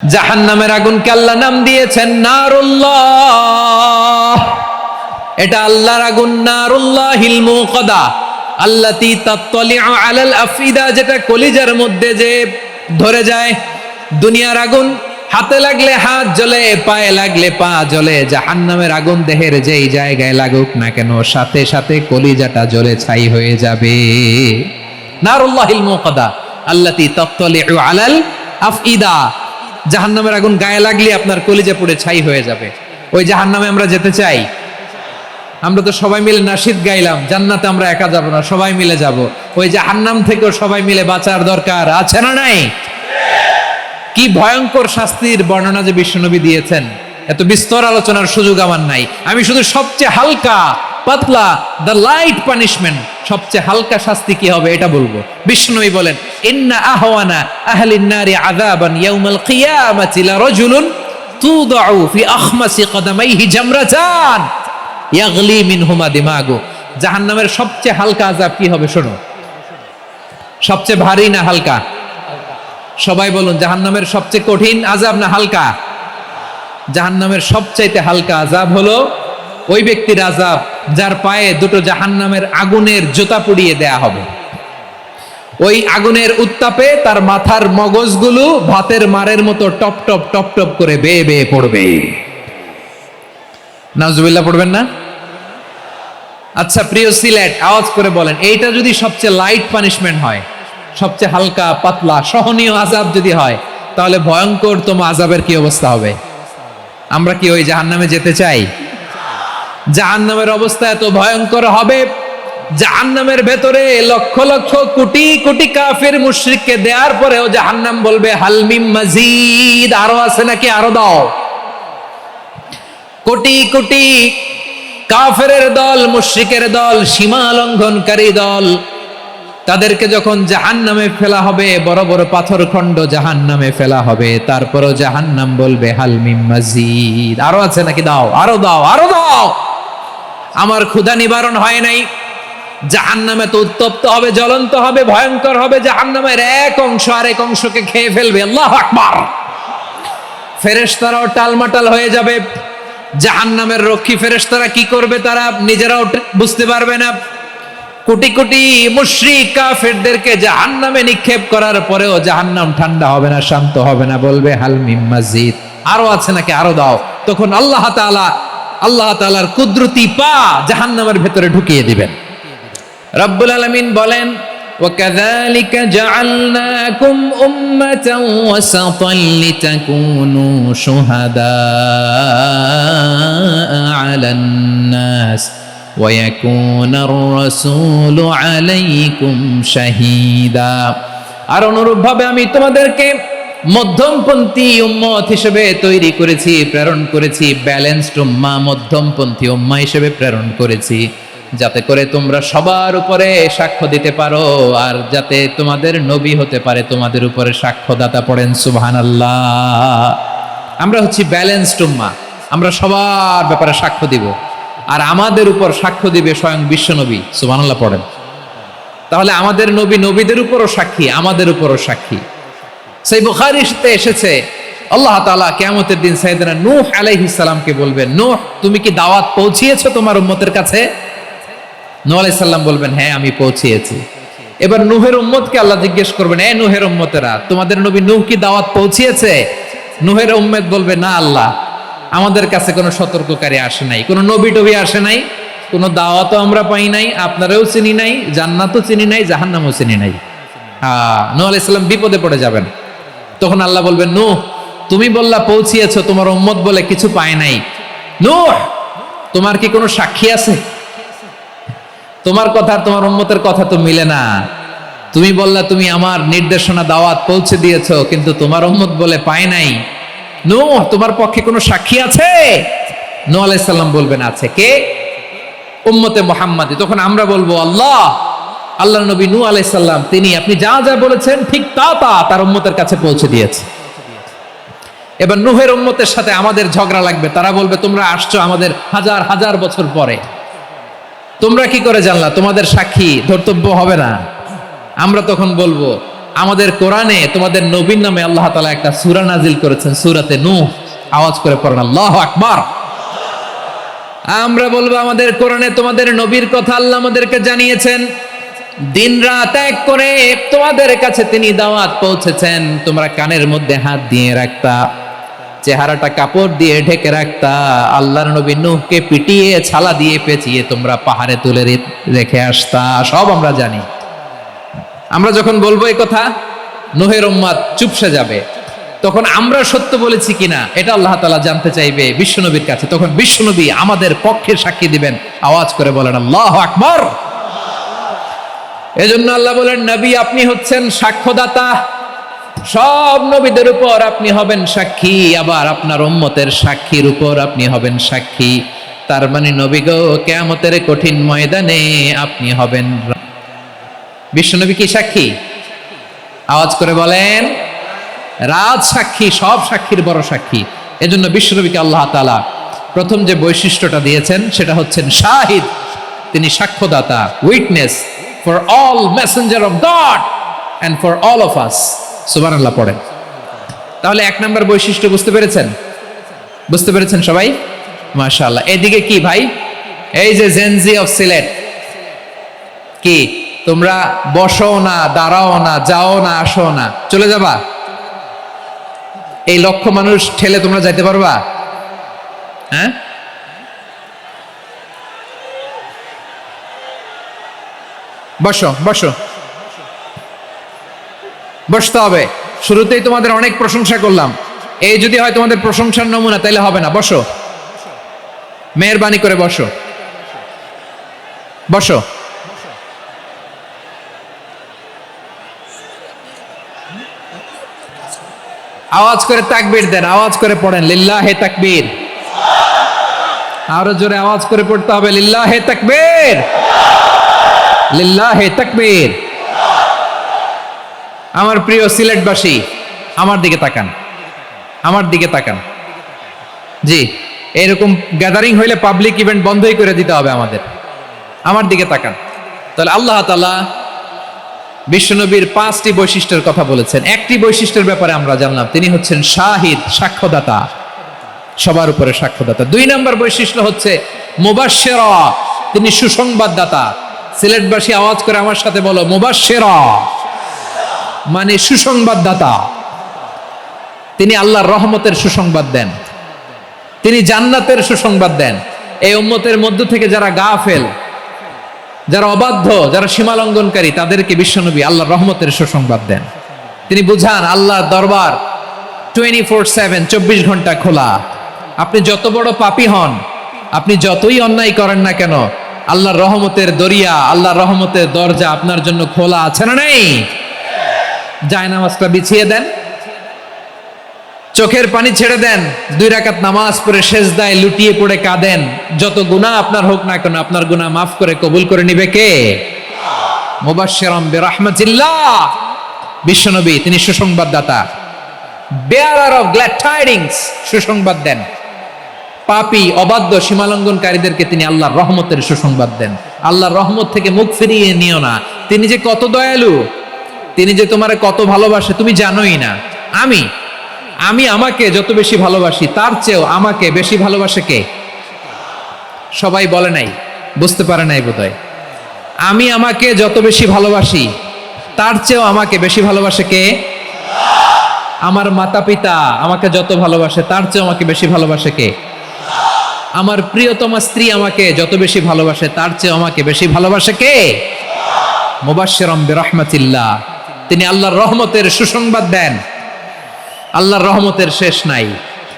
জাহান্নামের আগুনকে আল্লাহ নাম দিয়েছেন নারুল্লাহ। এটা আল্লাহর আগুন, নারুল্লাহিল মুকাদা আল্লাতী তাত্তালিউ আলাল আফিদা, যেটা কলিজার মধ্যে যে ধরে যায়। দুনিয়ার আগুন হাতে লাগলে হাত জ্বলে, পায়ে লাগলে পা জ্বলে। জাহান্নামের আগুন দেহের যেই জায়গায় লাগুক না কেন, সাথে সাথে কলিজাটা জ্বলে ছাই হয়ে যাবে। নারুল্লাহিল মুকাদা আল্লাতী তাত্তালিউ আলাল আফিদা। জাহান্নামের আগুন গায়ে লাগলে আপনার কলিজা পুড়ে ছাই হয়ে যাবে। ওই জাহান্নামে আমরা যেতে চাই? আমরা তো সবাই মিলে নাশিদ গাইলাম, জান্নাতে আমরা একা যাব না, সবাই মিলে যাব। ওই জাহান্নাম থেকেও সবাই মিলে বাঁচার দরকার আছে না নাই? কি ভয়ঙ্কর শাস্তির বর্ণনা যে বিশ্বনবী দিয়েছেন, এত বিস্তর আলোচনার সুযোগ আমার নাই। আমি শুধু সবচেয়ে হালকা পাতলা, দ্য লাইট পানিশমেন্ট, সবচেয়ে হালকা শাস্তি কি হবে এটা বলবো। বিশ্বনবী বলেন, ইন্না আহওয়ানা আহলিন নারি আযাবান ইয়াউমাল কিয়ামাতি লারাজুলুন তুদাউ ফি আখমাসি কদামাইহি জামরাতান ইয়াগলি মিনহুমা দিমাগু। জাহান্নামের সবচেয়ে হালকা আযাব কি হবে শোনো। সবচেয়ে ভারী না হালকা? সবাই বলুন, জাহান্নামের সবচেয়ে কঠিন আযাব না হালকা? জাহান্নামের সবচাইতে হালকা আযাব হলো ওই ব্যক্তির আযাব যার পায়ে দুটো জাহান্নামের আগুনের জুতা পুড়িয়ে দেয়া হবে। ওই আগুনের উত্তাপে তার মাথার মগজগুলো ভাতের মারের মতো টপ টপ টপ টপ করে বেয়ে বেয়ে পড়বে। নাউজুবিল্লাহ পড়বেন না? আচ্ছা প্রিয় সিলেট, আওয়াজ করে বলেন, এইটা যদি সবচেয়ে লাইট পানিশমেন্ট হয়, সবচেয়ে হালকা পাতলা সহনীয় আযাব যদি হয়, তাহলে ভয়ঙ্করতম আযাবের কি অবস্থা হবে? আমরা কি ওই জাহান্নামে যেতে চাই? জাহান্নামের অবস্থা এত ভয়ঙ্কর হবে, জাহান্নামের ভেতরে লক্ষ লক্ষ কোটি কোটি কাফির মুশরিককে দেওয়ার পরেও জাহান্নাম বলবে হাল মিন মাজিদ, আরো আছে নাকি, আরো দাও। কোটি কোটি কাফেরের দল, মুশরিকের দল, সীমা লঙ্ঘনকারী দল, তাদেরকে যখন জাহান্নামে ফেলা হবে, বড় বড় পাথর খণ্ড জাহান্নামে ফেলা হবে, তারপরও জাহান্নাম বলবে হাল মিন মাজিদ, আরো আছে নাকি, দাও, আরো দাও, আরো দাও। আমার ক্ষুধা নিবারণ হয় নাই। জাহান্নামে তো উত্তপ্ত হবে, জ্বলন্ত হবে, ভয়ঙ্কর হবে। জাহান্নামের এক অংশ আরেক অংশকে খেয়ে ফেলবে। আল্লাহু আকবার। ফেরেশতারাও টালমাটাল হয়ে যাবে। জাহান্নামের রক্ষী ফেরেশতারা কি করবে তারা নিজেরাও বুঝতে পারবে না। কোটি কোটি মুশরিক কাফেরদেরকে জাহান্নামে নিক্ষেপ করার পরেও জাহান্নাম ঠান্ডা হবে না, শান্ত হবে না, বলবে হাল মিন মাজিদ, আরো আছে নাকি, আরো দাও। তখন আল্লাহ তাআলার কুদরতি পা জাহান্নামের ভেতরে ঢুকিয়ে দিবেন। রব্বুল আলামিন বলেন, وَكَذَلِكَ جَعَلْنَاكُمْ أُمَّةً وَسَطًا لِتَكُونُوا شُهَدَاءَ عَلَى النَّاسِ وَيَكُونَ الرَّسُولُ عَلَيْكُمْ شَهِيدًا। আর অনুরূপভাবে আমি তোমাদেরকে মধ্যমপন্থী উম্মত হিসেবে তৈরি করেছি, প্রেরণ করেছি। ব্যালেন্সড উম্মাহ, মধ্যমপন্থী উম্মাহ হিসেবে প্রেরণ করেছি, যাতে করে তোমরা সবার উপরে সাক্ষ্য দিতে পারো, আর যাতে তোমাদের নবী হতে পারে তোমাদের উপরে সাক্ষ্যদাতা। পড়েন সুবহানাল্লাহ। আমরা হচ্ছি ব্যালেন্সড উম্মাহ, আমরা সবার ব্যাপারে সাক্ষ্য দিব, আর আমাদের উপর সাক্ষ্য দিবে স্বয়ং বিশ্বনবী। সুবহানাল্লাহ পড়েন। তাহলে আমাদের নবী নবীদের উপরও সাক্ষী, আমাদের উপরও সাক্ষী। সেই বুখারীতে এসেছে, আল্লাহ তাআলা কিয়ামতের দিন সাইয়েদনা নূহ আলাইহিস সালামকে বলবেন, নূহ তুমি কি দাওয়াত পৌঁছিয়েছো তোমার উম্মতের কাছে? নূহ আলাইহিস সালাম বলবেন, হ্যাঁ আমি পৌঁছিয়েছি। এবার নূহের উম্মতকে আল্লাহ জিজ্ঞেস করবেন, এ নূহের উম্মতেরা, তোমাদের নবী নূহ কি দাওয়াত পৌঁছিয়েছে? নূহের উম্মত বলবে, না আল্লাহ, আমাদের কাছে কোনো সতর্ককারী আসে নাই, কোনো নবী টবি আসে নাই, কোনো দাওয়াতও আমরা পাই নাই, আপনারাও চিনি নাই, জান্নাতও চিনি নাই, জাহান্নামও চিনি নাই। নূহ আলাইহিস সালাম বিপদে পড়ে যাবেন। তখন আল্লাহ বলবেন, নূহ তুমি বললা পৌঁছিয়েছো, তোমার উম্মত বলে কিছু পায় নাই। নূহ তোমার কি কোনো সাক্ষী আছে? তোমার কথা আর তোমার উম্মতের কথা তো মিলে না। তুমি বললা তুমি আমার নির্দেশনা দাওয়াত পৌঁছে দিয়েছো, কিন্তু তোমার উম্মত বলে পায় নাই। নূহ তোমার পক্ষে কোনো সাক্ষী আছে? নূহ আলাইহিস সালাম বলবেন, আছে। কে? উম্মতে মুহাম্মাদি। তখন আমরা বলবো, আল্লাহর নবী নূহ আলাইহিস সালাম, তিনি আপনি যা যা বলেছেন ঠিক তা তার উম্মতের কাছে পৌঁছে দিয়েছে। এবার নূহের উম্মতের সাথে আমাদের ঝগড়া লাগবে। তারা বলবে, তোমরা আসছো আমাদের হাজার হাজার বছর পরে, তোমরা কি করে জানলা? তোমাদের সাক্ষী ধর্তব্য হবে না। আমরা তখন বলবো, আমাদের কোরআনে তোমাদের নবীর নামে আল্লাহ তাআলা একটা সূরা নাজিল করেছেন, সূরাতে নূহ। আওয়াজ করে পড়েন আল্লাহু আকবার। আমরা বলবো আমাদের কোরআনে তোমাদের নবীর কথা আল্লাহ আমাদেরকে জানিয়েছেন, দিন রাত এক করে তোমাদের কাছে তিনি দাওয়াত পৌঁছেছেন। তোমরা কানের মধ্যে হাত দিয়ে রাখতা, চেহারাটা কাপড় দিয়ে ঢেকে রাখতা, আল্লাহর নবী নূহকে পিটিয়ে ছালা দিয়ে পেঁচিয়ে তোমরা পাহাড়ে তুলে রেখে আসতা। সব আমরা জানি। আমরা যখন বলবো এই কথা, নূহের উম্মত চুপসে যাবে। তখন আমরা সত্য বলেছি কিনা এটা আল্লাহ তাআলা জানতে চাইবে বিশ্বনবীর কাছে। তখন বিশ্বনবী আমাদের পক্ষে সাক্ষী দিবেন। আওয়াজ করে বলেন আল্লাহু আকবার। এজন্য আল্লাহ বলেন, নবী আপনি হচ্ছেন সাক্ষ্যদাতা, সব নবীদের উপর আপনি হবেন সাক্ষী, আবার আপনার উম্মতের সাক্ষীর উপর আপনি হবেন সাক্ষী। তার মানে নবী গো, কিয়ামতের কঠিন ময়দানে আপনি হবেন। বিশ্বনবী কি সাক্ষী? আওয়াজ করে বলেন, রাজ সাক্ষী, সব সাক্ষীর বড় সাক্ষী। এজন্য বিশ্বনবীকে আল্লাহ তাআলা প্রথম যে বৈশিষ্ট্যটা দিয়েছেন সেটা হচ্ছেন শাহিদ। তিনি সাক্ষ্যদাতা, witness for all messenger of God and for all of us. সুবহানাল্লাহ পড়েন। তাহলে এক নম্বর বৈশিষ্ট্য বুঝতে পেরেছেন? বুঝতে পেরেছেন সবাই? মাশাআল্লাহ। এদিকে কি ভাই, এই যে জেনজি অফ সিলেট, কি তোমরা বসো না, দাঁড়াও না, যাও না, আসো না, চলে যাবা? এই লক্ষ মানুষ ঠেলে তোমরা যাইতে পারবা? হ্যাঁ, বসো বসো, বসতে হবে। শুরুতেই তোমাদের অনেক প্রশংসা করলাম, এই যদি হয় তোমাদের প্রশংসার নমুনা, তাইলে হবে না। বসো, মেহেরবানি করে বসো, বসো। আওয়াজ করে তাকবীর দেন, আওয়াজ করে পড়েন লিল্লাহে তাকবীর। আরো জোরে আওয়াজ করে পড়তে হবে, লিল্লাহে তাকবীর, লিল্লাহে তাকবীর। আমার প্রিয় সিলেটবাসী, আমার দিকে তাকান, আমার দিকে তাকান। জি, এরকম গ্যাদারিং হইলে পাবলিক ইভেন্ট বন্ধই করে দিতে হবে আমাদের। আমার দিকে তাকান। তাহলে আল্লাহ তাআলা বিশ্বনবীর 5টি বৈশিষ্ট্যের কথা বলেছেন। একটি বৈশিষ্ট্যের ব্যাপারে আমরা জানলাম, তিনি হচ্ছেন শাহিদ, সাক্ষ্যদাতা, সবার উপরে সাক্ষ্যদাতা। 2 নম্বর বৈশিষ্ট্য হচ্ছে মুবাশশিরা, তিনি সুসংবাদদাতা। সিলেটবাসী আওয়াজ করে আমার সাথে বলো, মুবাশশিরা মানে সুসংবাদদাতা। তিনি আল্লাহর রহমতের সুসংবাদ দেন, তিনি জান্নাতের সুসংবাদ দেন। এই উম্মতের মধ্য থেকে যারা গাফেল, যারা অবাধ্য, যারা সীমালঙ্ঘনকারী, তাদেরকে বিশ্বনবী আল্লাহর রহমতের সুসংবাদ দেন। তিনি বুঝান আল্লাহর দরবার 24/7, 24 ঘন্টা খোলা। আপনি যত বড় পাপী হন, আপনি যতই অন্যায় করেন না কেন, আল্লাহর রহমতের দরিয়া, আল্লাহর রহমতের দরজা আপনার জন্য খোলা আছে না নেই? জায়নামাজটা বিছিয়ে দেন, চোখের পানি ছেড়ে দেন, 2 রাকাত নামাজ পড়ে সেজদায় লুটিয়ে পড়ে কাঁদেন। যত গুনাহ আপনার হোক না কেন, আপনার গুনাহ মাফ করে কবুল করে নিবে কে? মুবাশশিরাম বিরাহমাতিল্লাহ। বিশ্বনবী তিনি সুসংবাদদাতা, বেয়ারার অফ গ্ল্যাড টাইডিংস, সুসংবাদ দেন। পাপী, অবাধ্য, সীমালঙ্ঘনকারীদেরকে তিনি আল্লাহর রহমতের সুসংবাদ দেন। আল্লাহর রহমত থেকে মুখ ফিরিয়ে নিও না। তিনি যে কত দয়ালু, তিনি যে তোমারে কত ভালোবাসে তুমি জানোই না। আমি আমাকে যত বেশি ভালোবাসি, তার চেয়েও আমাকে বেশি ভালোবাসে কে? সবাই বলে নাই, বুঝতে পারে নাই বোধহয়। আমি আমাকে যত বেশি ভালোবাসি, তার চেয়েও আমাকে বেশি ভালোবাসে কে? আমার মাতা পিতা আমাকে যত ভালোবাসে, তার চেয়েও আমাকে বেশি ভালোবাসে কে? আমার প্রিয়তমা স্ত্রী আমাকে যত বেশি ভালোবাসে, তার চেয়েও আমাকে বেশি ভালোবাসে কে? মুবাশশিরাম বিরাহমাতিল্লাহ, তিনি আল্লাহর রহমতের সুসংবাদ দেন। আল্লাহর রহমতের শেষ নাই,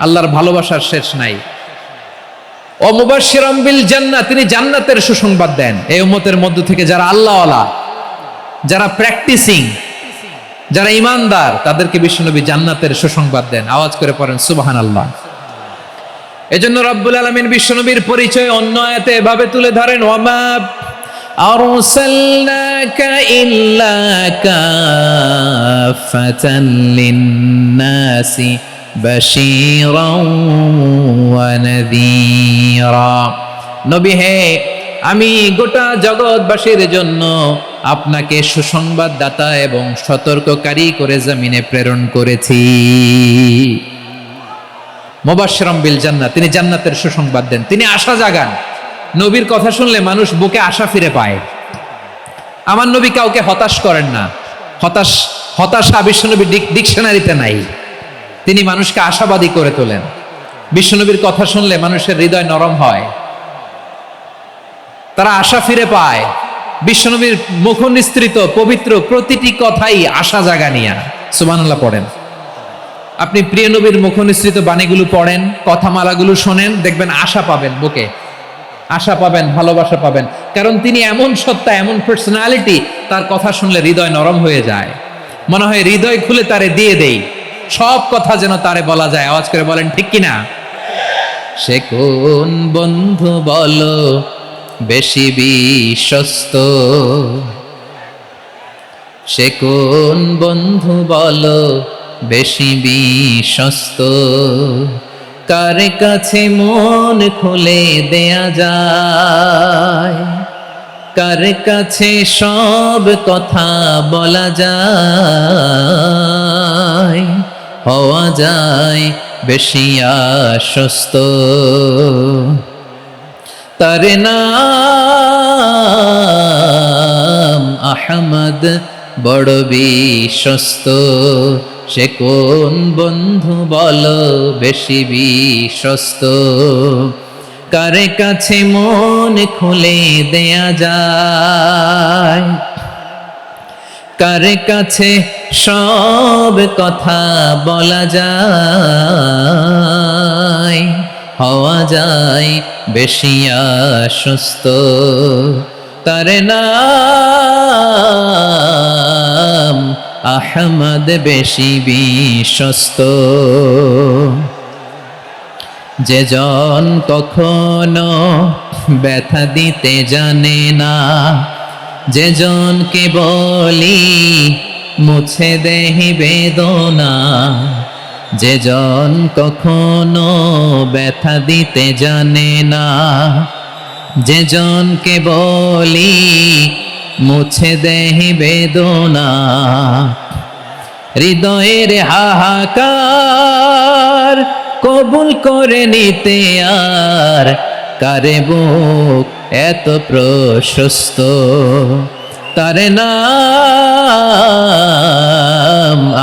আল্লাহর ভালোবাসার শেষ নাই। ও মুবাশশিরাম বিল জান্নাহ, তিনি জান্নাতের সুসংবাদ দেন। এই উম্মতের মধ্য থেকে যারা আল্লাহওয়ালা, যারা প্র্যাকটিসিং, যারা ঈমানদার, তাদেরকে বিশ্বনবী জান্নাতের সুসংবাদ দেন। আওয়াজ করে পড়েন সুবহানাল্লাহ। এজন্য রব্বুল আলামিন বিশ্বনবীর পরিচয় অন্য আয়াতে এভাবে তুলে ধরেন, ওয়ামা আরসালনাকা ইল্লা কাফাতান লিন-নাসি বাশীরাও ওয়া নাযীরা। নবী হে, আমি গোটা জগৎবাসীর জন্য আপনাকে সুসংবাদদাতা এবং সতর্ককারী করে জমিনে প্রেরণ করেছি। মুবাশশিরাম বিল জান্নাত, তিনি জান্নাতের সুসংবাদ দেন, তিনি আশা জাগান। নবীর কথা শুনলে মানুষ বুকে আশা ফিরে পায়। আমার নবী কাউকে হতাশ করেন না। হতাশা বিশ্বনবীর ডিকশনারিতে নাই। তিনি মানুষকে আশাবাদী করে তোলেন। বিশ্বনবীর কথা শুনলে মানুষের হৃদয় নরম হয়, তারা আশা ফিরে পায়। বিশ্বনবীর মুখ নিঃসৃত পবিত্র প্রতিটি কথাই আশা জাগানিয়া। সুবহানাল্লাহ পড়েন। আপনি প্রিয় নবীর মুখ নিঃসৃত বাণীগুলো পড়েন, কথামালাগুলো শোনেন, দেখবেন আশা পাবেন, বুকে আশা পাবেন, ভালোবাসা পাবেন। কারণ তিনি এমন সত্তা, এমন পার্সোনালিটি, তার কথা শুনলে হৃদয় নরম হয়ে যায়। মনে হয় হৃদয় খুলে তারে দিয়ে দেই, সব কথা যেন তারে বলা যায়। আওয়াজ করে বলেন ঠিক কিনা? সে কোন বন্ধু বলো বেশি বিশ্বস্ত, সে কোন বন্ধু বলো বেশি বিশ্বস্ত, কার কাছে মন খুলে দেয়া যায়, কার কাছে সব কথা বলা যায়, হওয়া যায় বেশি আশ্বস্ত। তার নাম আহমদ, বড় বিশ্বস্ত। সে কোন বন্ধু বলো বেশি বিশ্বস্ত, কার কাছে মন খুলে দেয়া যায়, কার কাছে সব কথা বলা যায়, হওয়া যায় বেশি আশ্বস্ত। তার নাম আহমদ, বেশি বিশ্বস্ত। যে জন কখনো ব্যথা দিতে জানে না, যে জনকে বলি মুছে দেহি বেদনা, যে জন কখনো ব্যথা দিতে জানে না, যে জনকে বলি মুছে দেহি বেদনা, হৃদয়ের হাহাকার কবুল করে নিতে আর কারে বুক এত প্রশস্ত। তার নাম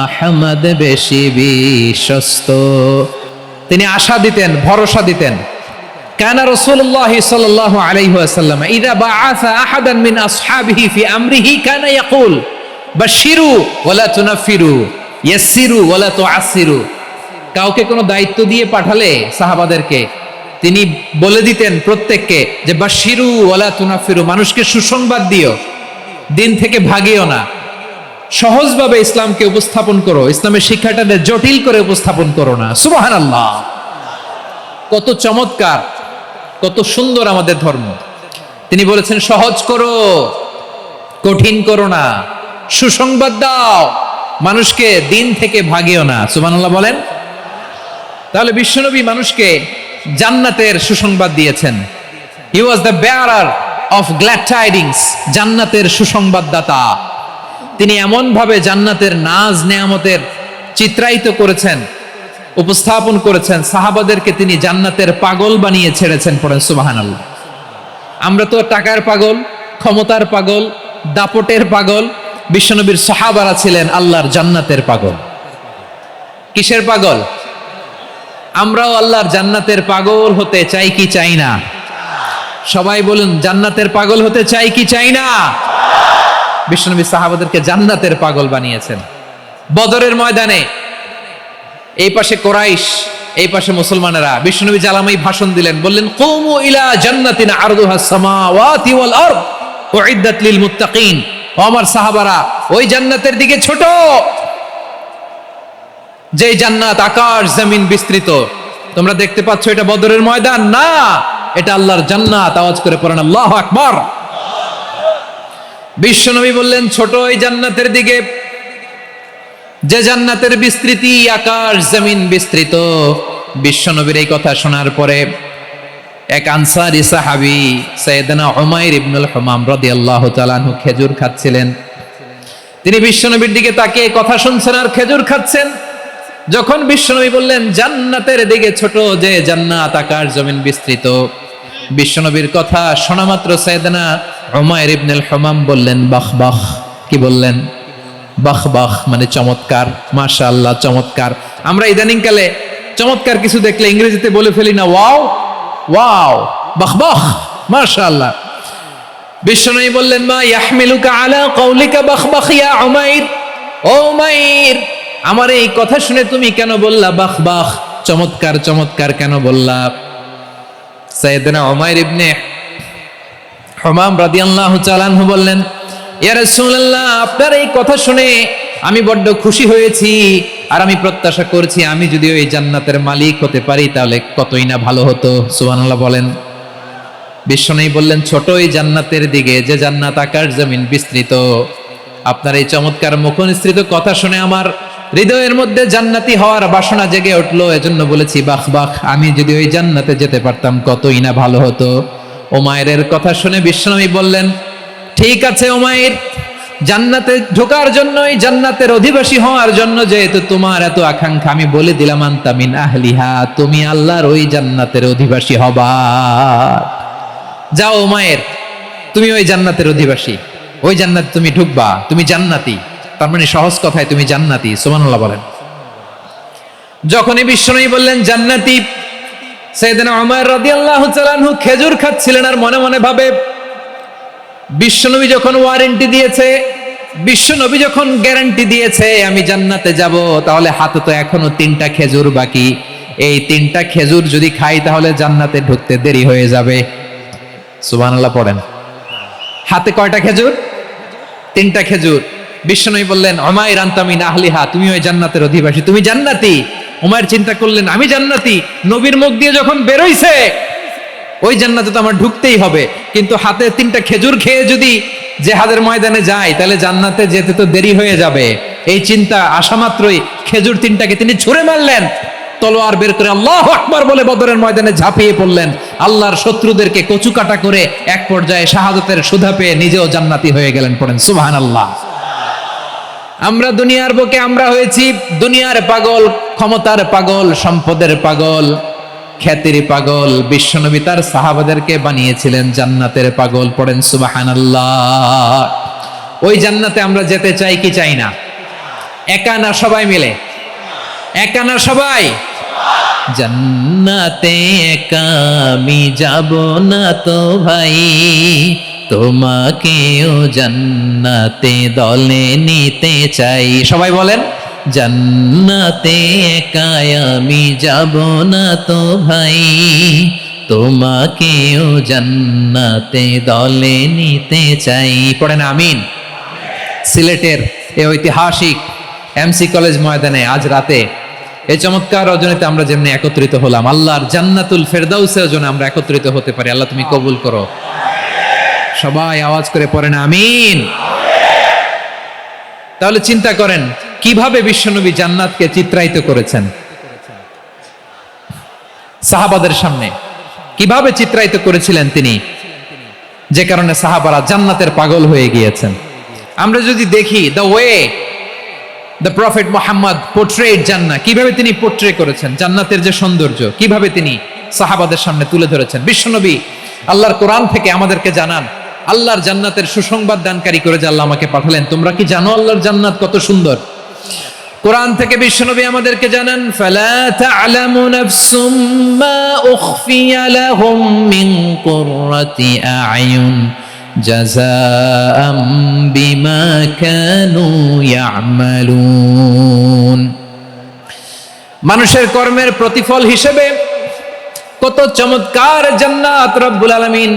আহমদ, বেশি বিশ্বস্ত। তিনি আশা দিতেন, ভরসা দিতেন। কানা রাসূলুল্লাহ সাল্লাল্লাহু আলাইহি ওয়াসাল্লাম ইযা বাআসা আহাদান মিন আসহাবিহি ফি আমরিহি কানা ইয়াকুল বাশশিরু ওয়ালা তুনাফিরু, ইয়াসসিরু ওয়ালা তুআসসিরু। কাউকে কোনো দায়িত্ব দিয়ে পাঠালে সাহাবাদেরকে তিনি বলে দিতেন প্রত্যেককে যে বাশশিরু ওয়ালা তুনাফিরু, মানুষকে সুসংবাদ দিও, দিন থেকে ভাগিও না, সহজভাবে ইসলামকে উপস্থাপন করো, ইসলামের শিক্ষাটাকে জটিল করে উপস্থাপন করো না। সুবহানাল্লাহ, কত চমৎকার, কত সুন্দর আমাদের ধর্ম। তিনি বলেছেন সহজ করো, কঠিন করো না, সুসংবাদ দাও, মানুষকে দিন থেকে ভাগিও না। সুবহানাল্লাহ বলেন। তাহলে বিশ্বনবী মানুষকে জান্নাতের সুসংবাদ দিয়েছেন। He was the bearer of glad tidings, জান্নাতের সুসংবাদদাতা। তিনি এমন ভাবে জান্নাতের নাজ নেয়ামতের চিত্রায়িত করেছেন, উপস্থাপন করেছেন, সাহাবাদেরকে তিনি জান্নাতের পাগল বানিয়ে ছেড়েছেন। পড়েন সুবহানাল্লাহ। আমরা তো টাকার পাগল, ক্ষমতার পাগল, দাপটের পাগল। বিশ্বনবীর সাহাবারা ছিলেন আল্লাহর জান্নাতের পাগল। কিসের পাগল? আমরাও আল্লাহর জান্নাতের পাগল হতে চাই কি চাই না? সবাই বলুন, জান্নাতের পাগল হতে চাই কি চাই না? বিশ্বনবী সাহাবাদেরকে জান্নাতের পাগল বানিয়েছেন। বদরের ময়দানে এই পাশে কোরাইশ, এই পাশে মুসলমানেরা। বিশ্বনবী জালামাই ভাষণ দিলেন, বললেন কুমু ইলা জান্নাতিন আরদুহাস সামাওয়াতি ওয়াল আরদ উইদ্দাত লিল মুত্তাকিন। ও আমার সাহাবারা, ওই জান্নাতের দিকে ছোট, যে জান্নাত আকাশ জমিন বিস্তৃত। তোমরা দেখতে পাচ্ছ এটা বদরের ময়দান না, এটা আল্লাহর জান্নাত। আওয়াজ করে পড়েন আল্লাহু আকবার। বিশ্বনবী বললেন ছোট ওই জান্নাতের দিকে, যে জান্নাতের বিস্তৃতি আকাশ জমিন বিস্তৃত। বিশ্বনবীর এই কথা শোনার পরে এক আনসারী সাহাবী সাইয়েদনা উমাইর ইবনুল হুমাম রাদিয়াল্লাহু তাআলা আনহু খেজুর খাচ্ছিলেন। তিনি বিশ্বনবীর দিকে তাকিয়ে কথা শুনছেন আর খেজুর খাচ্ছেন। যখন বিশ্বনবী বললেন জান্নাতের দিকে ছোট, যে জান্নাত আকাশ জমিন বিস্তৃত, বিশ্বনবীর কথা শোনা মাত্র সাইয়েদনা উমাইর ইবনুল হুমাম বললেন বাহ বাহ। কি বললেন? বাহ বাহ মানে চমৎকার, মাশাআল্লাহ চমৎকার। আমরা ইদানিং কালে চমৎকার কিছু দেখলে ইংরেজিতে বলে ফেলি না ওয়াও ওয়াও, বাহ বাহ, মাশাআল্লাহ। বিশ্বনবী বললেন মা ইয়াহমিলুকা আলা কওলিকা বাহ বাহ ইয়া উমাইর, ও উমাইর আমার এই কথা শুনে তুমি কেন বললা বাহ বাহ, চমৎকার চমৎকার কেন বললা? সাইয়েদনা উমাইর ইবনে হুমাম রাদিয়াল্লাহু তাআলা আনহু বললেন ইয়া রাসূলুল্লাহ, আপনার এই কথা শুনে আমি বড্ড খুশি হয়েছি, আর আমি প্রত্যাশা করছি আমি যদি ওই জান্নাতের মালিক হতে পারি তাহলে কতই না ভালো হতো। সুবহানাল্লাহ বলেন। বিশ্বনবী বললেন ছোট এই জান্নাতের দিকে, যে জান্নাত আকাশ জমিন বিস্তৃত। আপনার এই চমৎকার মুখনিসৃত কথা শুনে আমার হৃদয়ের মধ্যে জান্নাতি হওয়ার বাসনা জেগে উঠলো, এজন্য বলেছি বাহ বাহ, আমি যদি ওই জান্নাতে যেতে পারতাম কতই না ভালো হতো। উমাইরের কথা শুনে বিশ্বনবী বললেন ঠিক আছে উমাইর, জান্নাতে ঢোকার জন্যই, জান্নাতের অধিবাসী হওয়ার জন্য যেহেতু তোমার এত আকাঙ্ক্ষা, আমি বলে দিলাম আনতা মিন আহলিহা, তুমি আল্লাহর ওই জান্নাতের অধিবাসী হবা। যাও উমাইর, তুমি ওই জান্নাতের অধিবাসী, ওই জান্নাতে তুমি ঢুকবা, তুমি জান্নাতি। তার মানে সহজ কথায় তুমি জান্নাতি। সুবহানাল্লাহ বলেন। যখনই বিশ্বনবী বললেন জান্নাতি, সাইয়েদনা উমর রাদিয়াল্লাহু তাআলা আনহু খেজুর খাচ্ছিলেন আর মনে মনে ভাবে বিশ্বনবী যখন ওয়ারেন্টি দিয়েছে, বিশ্বনবী যখন গ্যারান্টি দিয়েছে আমি জান্নাতে যাব, তাহলে হাতে তো এখনো 3টা খেজুর বাকি। এই 3টা খেজুর যদি খাই তাহলে জান্নাতে ঢুকতে দেরি হয়ে যাবে। সুবহানাল্লাহ পড়েন। হাতে কয়টা খেজুর? 3টা খেজুর। বিশ্বনবী বললেন উমাইর আনতা মিন আহলিহা, তুমি ওই জান্নাতের অধিবাসী, তুমি জান্নাতি। উমাইর চিন্তা করলেন আমি জান্নাতি, নবীর মুখ দিয়ে যখন বেরোইছে ওই জান্নাতে তো আমার ঢুকতেই হবে, কিন্তু হাতে 3টা খেজুর খেয়ে যদি জিহাদের ময়দানে যাই তাহলে জান্নাতে যেতে তো দেরি হয়ে যাবে। এই চিন্তা আসা মাত্রই খেজুর 3টাকে তিনি ছুঁড়ে মারলেন, তলোয়ার বের করে আল্লাহু আকবার বলে বদরের ময়দানে ঝাঁপিয়ে পড়লেন। আল্লাহর শত্রুদেরকে কচুকাটা করে এক পর্যায়ে শাহাদাতের সুধা পেয়ে নিজেও জান্নাতি হয়ে গেলেন। পড়েন সুবহানাল্লাহ। আমরা দুনিয়ার বুকে আমরা হয়েছি দুনিয়ার পাগল, ক্ষমতার পাগল, সম্পদের পাগল, খ্যাতির পাগল। বিশ্বনবী তার সাহাবাদেরকে বানিয়েছিলেন জান্নাতের পাগল। পড়েন সুবহানাল্লাহ। ওই জান্নাতে আমরা যেতে চাই কি চাই না? একা না সবাই মিলে? একা না সবাই? জান্নাতে একা আমি যাব না তো ভাই, তোমাকেও জান্নাতে দলে নিতে চাই। সবাই বলেন জান্নাতে একা আমি যাব না তো ভাই, তোমাকেও জান্নাতে দলে নিতে চাই। পড়েন আমিন। সিলেটের এই ঐতিহাসিক এমসি কলেজ ময়দানে আজ রাতে এই চমৎকার রজনীতে আমরা যেমনি একত্রিত হলাম, আল্লাহর জান্নাতুল ফেরদাউসের জন্য আমরা একত্রিত হতে পারি। আল্লাহ তুমি কবুল করো। সবাই আওয়াজ করে পড়েন আমিন। তাহলে চিন্তা করেন কিভাবে বিশ্বনবী জান্নাতকে চিত্রায়িত করেছেন সাহাবাদের সামনে, কিভাবে চিত্রায়িত করেছিলেন তিনি, যে কারণে সাহাবারা জান্নাতের পাগল হয়ে গিয়েছেন। আমরা যদি দেখি the way the prophet Muhammad portrait জান্নাত, কিভাবে তিনি পোর্ট্রে করেছেন জান্নাতের যে সৌন্দর্য, কিভাবে তিনি সাহাবাদের সামনে তুলে ধরেছেন। বিশ্বনবী আল্লাহর কোরআন থেকে আমাদেরকে জানান আল্লাহর জান্নাতের সুসংবাদ দানকারী করে যে আল্লাহ আমাকে পাঠালেন। তোমরা কি জানো আল্লাহর জান্নাত কত সুন্দর? কোরআন থেকে বিশ্বনবী আমাদেরকে জানান ফালা তা'লামু নাফসুম মা উখফিয়া লাহুম মিন কুররাতি আ'য়ুন জাযাআম বিমা কানু ইয়া'মালুন। মানুষের কর্মের প্রতিফল হিসেবে কত চমৎকার জান্নাত রব্বুল আলামিন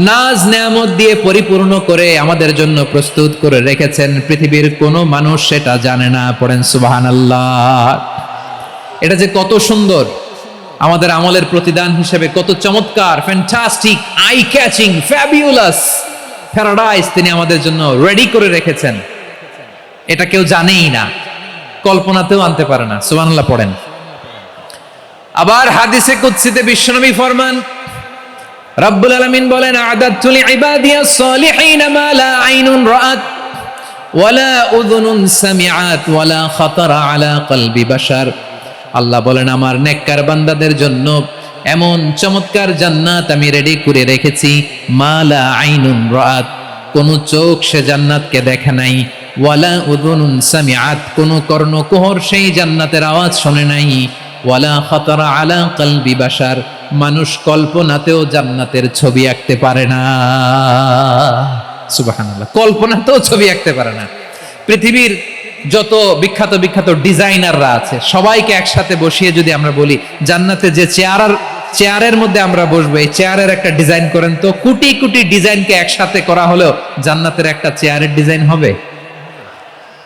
নাজ নেয়ামত দিয়ে পরিপূর্ণ করে আমাদের জন্য প্রস্তুত করে রেখেছেন। পৃথিবীর কোনো মানুষ সেটা জানে না। পড়েন সুবহানাল্লাহ। এটা যে কত সুন্দর, আমাদের আমলের প্রতিদান হিসেবে কত চমৎকার, fantastic, eye catching, fabulous paradise তিনি আমাদের জন্য রেডি করে রেখেছেন। এটা কেউ জানেই না, কল্পনাতেও আনতে পারে না। সুবহানাল্লাহ পড়েন। আবার হাদিসে কুদসিতে বিশ্বনবী ফরমান রব্বুল আলামিন বলেন আ'দাতু লিইবাদিয়াস সালিহিন মা লা আইনুন রাআত ওয়ালা উযুনুন সামিআত ওয়ালা খাতারা আলা কলবি বাশার। আল্লাহ বলেন আমার নেককার বান্দাদের জন্য এমন চমৎকার জান্নাত আমি রেডি করে রেখেছি, মা লা আইনুন রাআত, কোন চোখ সে জান্নাতকে দেখে নাই, ওয়ালা উযুনুন সামিআত, কোন কর্ণকুহর সেই জান্নাতের আওয়াজ শোনে নাই, ওয়ালা খাতারা আলা কলবি বাশার, মানুষ কল্পনাতেও জান্নাতের ছবি আঁকতে পারে না। সুবহানাল্লাহ, কল্পনাতেও ছবি আঁকতে পারে না। পৃথিবীর যত বিখ্যাত বিখ্যাত ডিজাইনাররা আছে সবাইকে একসাথে বসিয়ে যদি আমরা বলি জান্নাতে যে চেয়ারের মধ্যে আমরা বসবো, এই চেয়ারের একটা ডিজাইন করেন তো, কোটি কোটি ডিজাইনকে একসাথে করা হলেও জান্নাতের একটা চেয়ারের ডিজাইন হবে?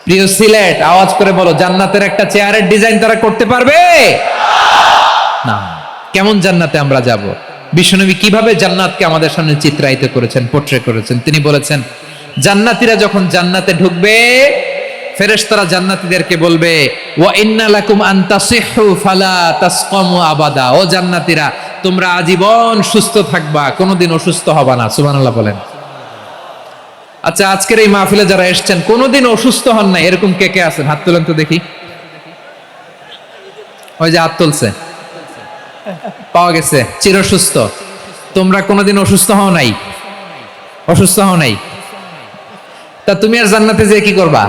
প্রিয় সিলেট, আওয়াজ করে বলো, জান্নাতের একটা চেয়ারের ডিজাইন তারা করতে পারবে না। কেমন জান্নাতে আমরা যাব? বিশ্বনবী কিভাবে জান্নাতকে আমাদের সামনে চিত্রায়িত করেছেন, পোট্রে করেছেন। তিনি বলেছেন জান্নাতীরা যখন জান্নাতে ঢুকবে ফেরেশতারা জান্নাতীদেরকে বলবে ওয়া ইন্না লাকুম আন তাসিহু ফালা তাসকামু আবাদা, ও জান্নাতীরা তোমরা আজীবন সুস্থ থাকবা, কোনোদিন অসুস্থ হবা না। সুবহানাল্লাহ বলেন। আচ্ছা, আজকের এই মাহফিলে যারা এসেছেন কোনোদিন অসুস্থ হন না এরকম কে কে আছেন? হাত তুলেন তো দেখি। ওই যে হাত তুলছে, পাওয়া গেছে, চিরসুস্থ। তোমরা কোনোদিন অসুস্থ হও নাই? অসুস্থ হও নাই? তা তুমি আর জান্নাতে যেয়ে কি করবা?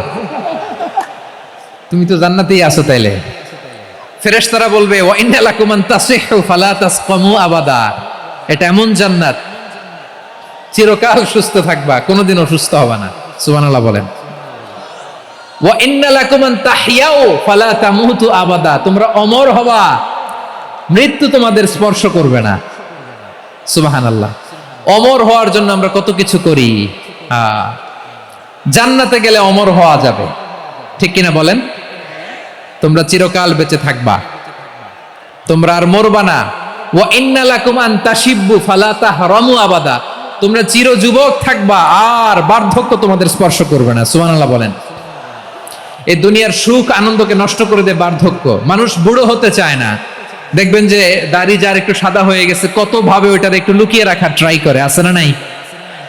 তুমি তো জান্নাতেই আছো। তাইলে ফেরেশতারা বলবে ওয়া ইন্না লাকুম আন তাসিহু ফালা তাসকামু আবাদা, এটা এমন জান্নাত চিরকাল সুস্থ থাকবা, কোনোদিন অসুস্থ হবা না। সুবহানাল্লাহ বলেন। ওয়া ইন্না লাকুম আন তাহইয়াউ ফালা তামুতু আবাদা, তোমরা অমর হবা, মৃত্যু তোমাদের স্পর্শ করবে না। সুবহানাল্লাহ। অমর হওয়ার জন্য আমরা কত কিছু করি। জান্নাতে গেলে অমর হওয়া যাবে, ঠিক কিনা বলেন? তোমরা চিরকাল বেঁচে থাকবা, তোমরা আর মরবা না। ওয়া ইন্না লাকুম আন তাশিব্বু ফালা তাহরামু আবাদা, তোমরা চির যুবক থাকবা, আর বার্ধক্য তোমাদের স্পর্শ করবে না। সুবহানাল্লাহ বলেন। এই দুনিয়ার সুখ আনন্দকে নষ্ট করে দেয় বার্ধক্য। মানুষ বুড়ো হতে চায় না। দেখবেন যে দাড়ি যার একটু সাদা হয়ে গেছে কত ভাবে ওইটার একটু লুকিয়ে রাখার ট্রাই করে, আছে না নাই?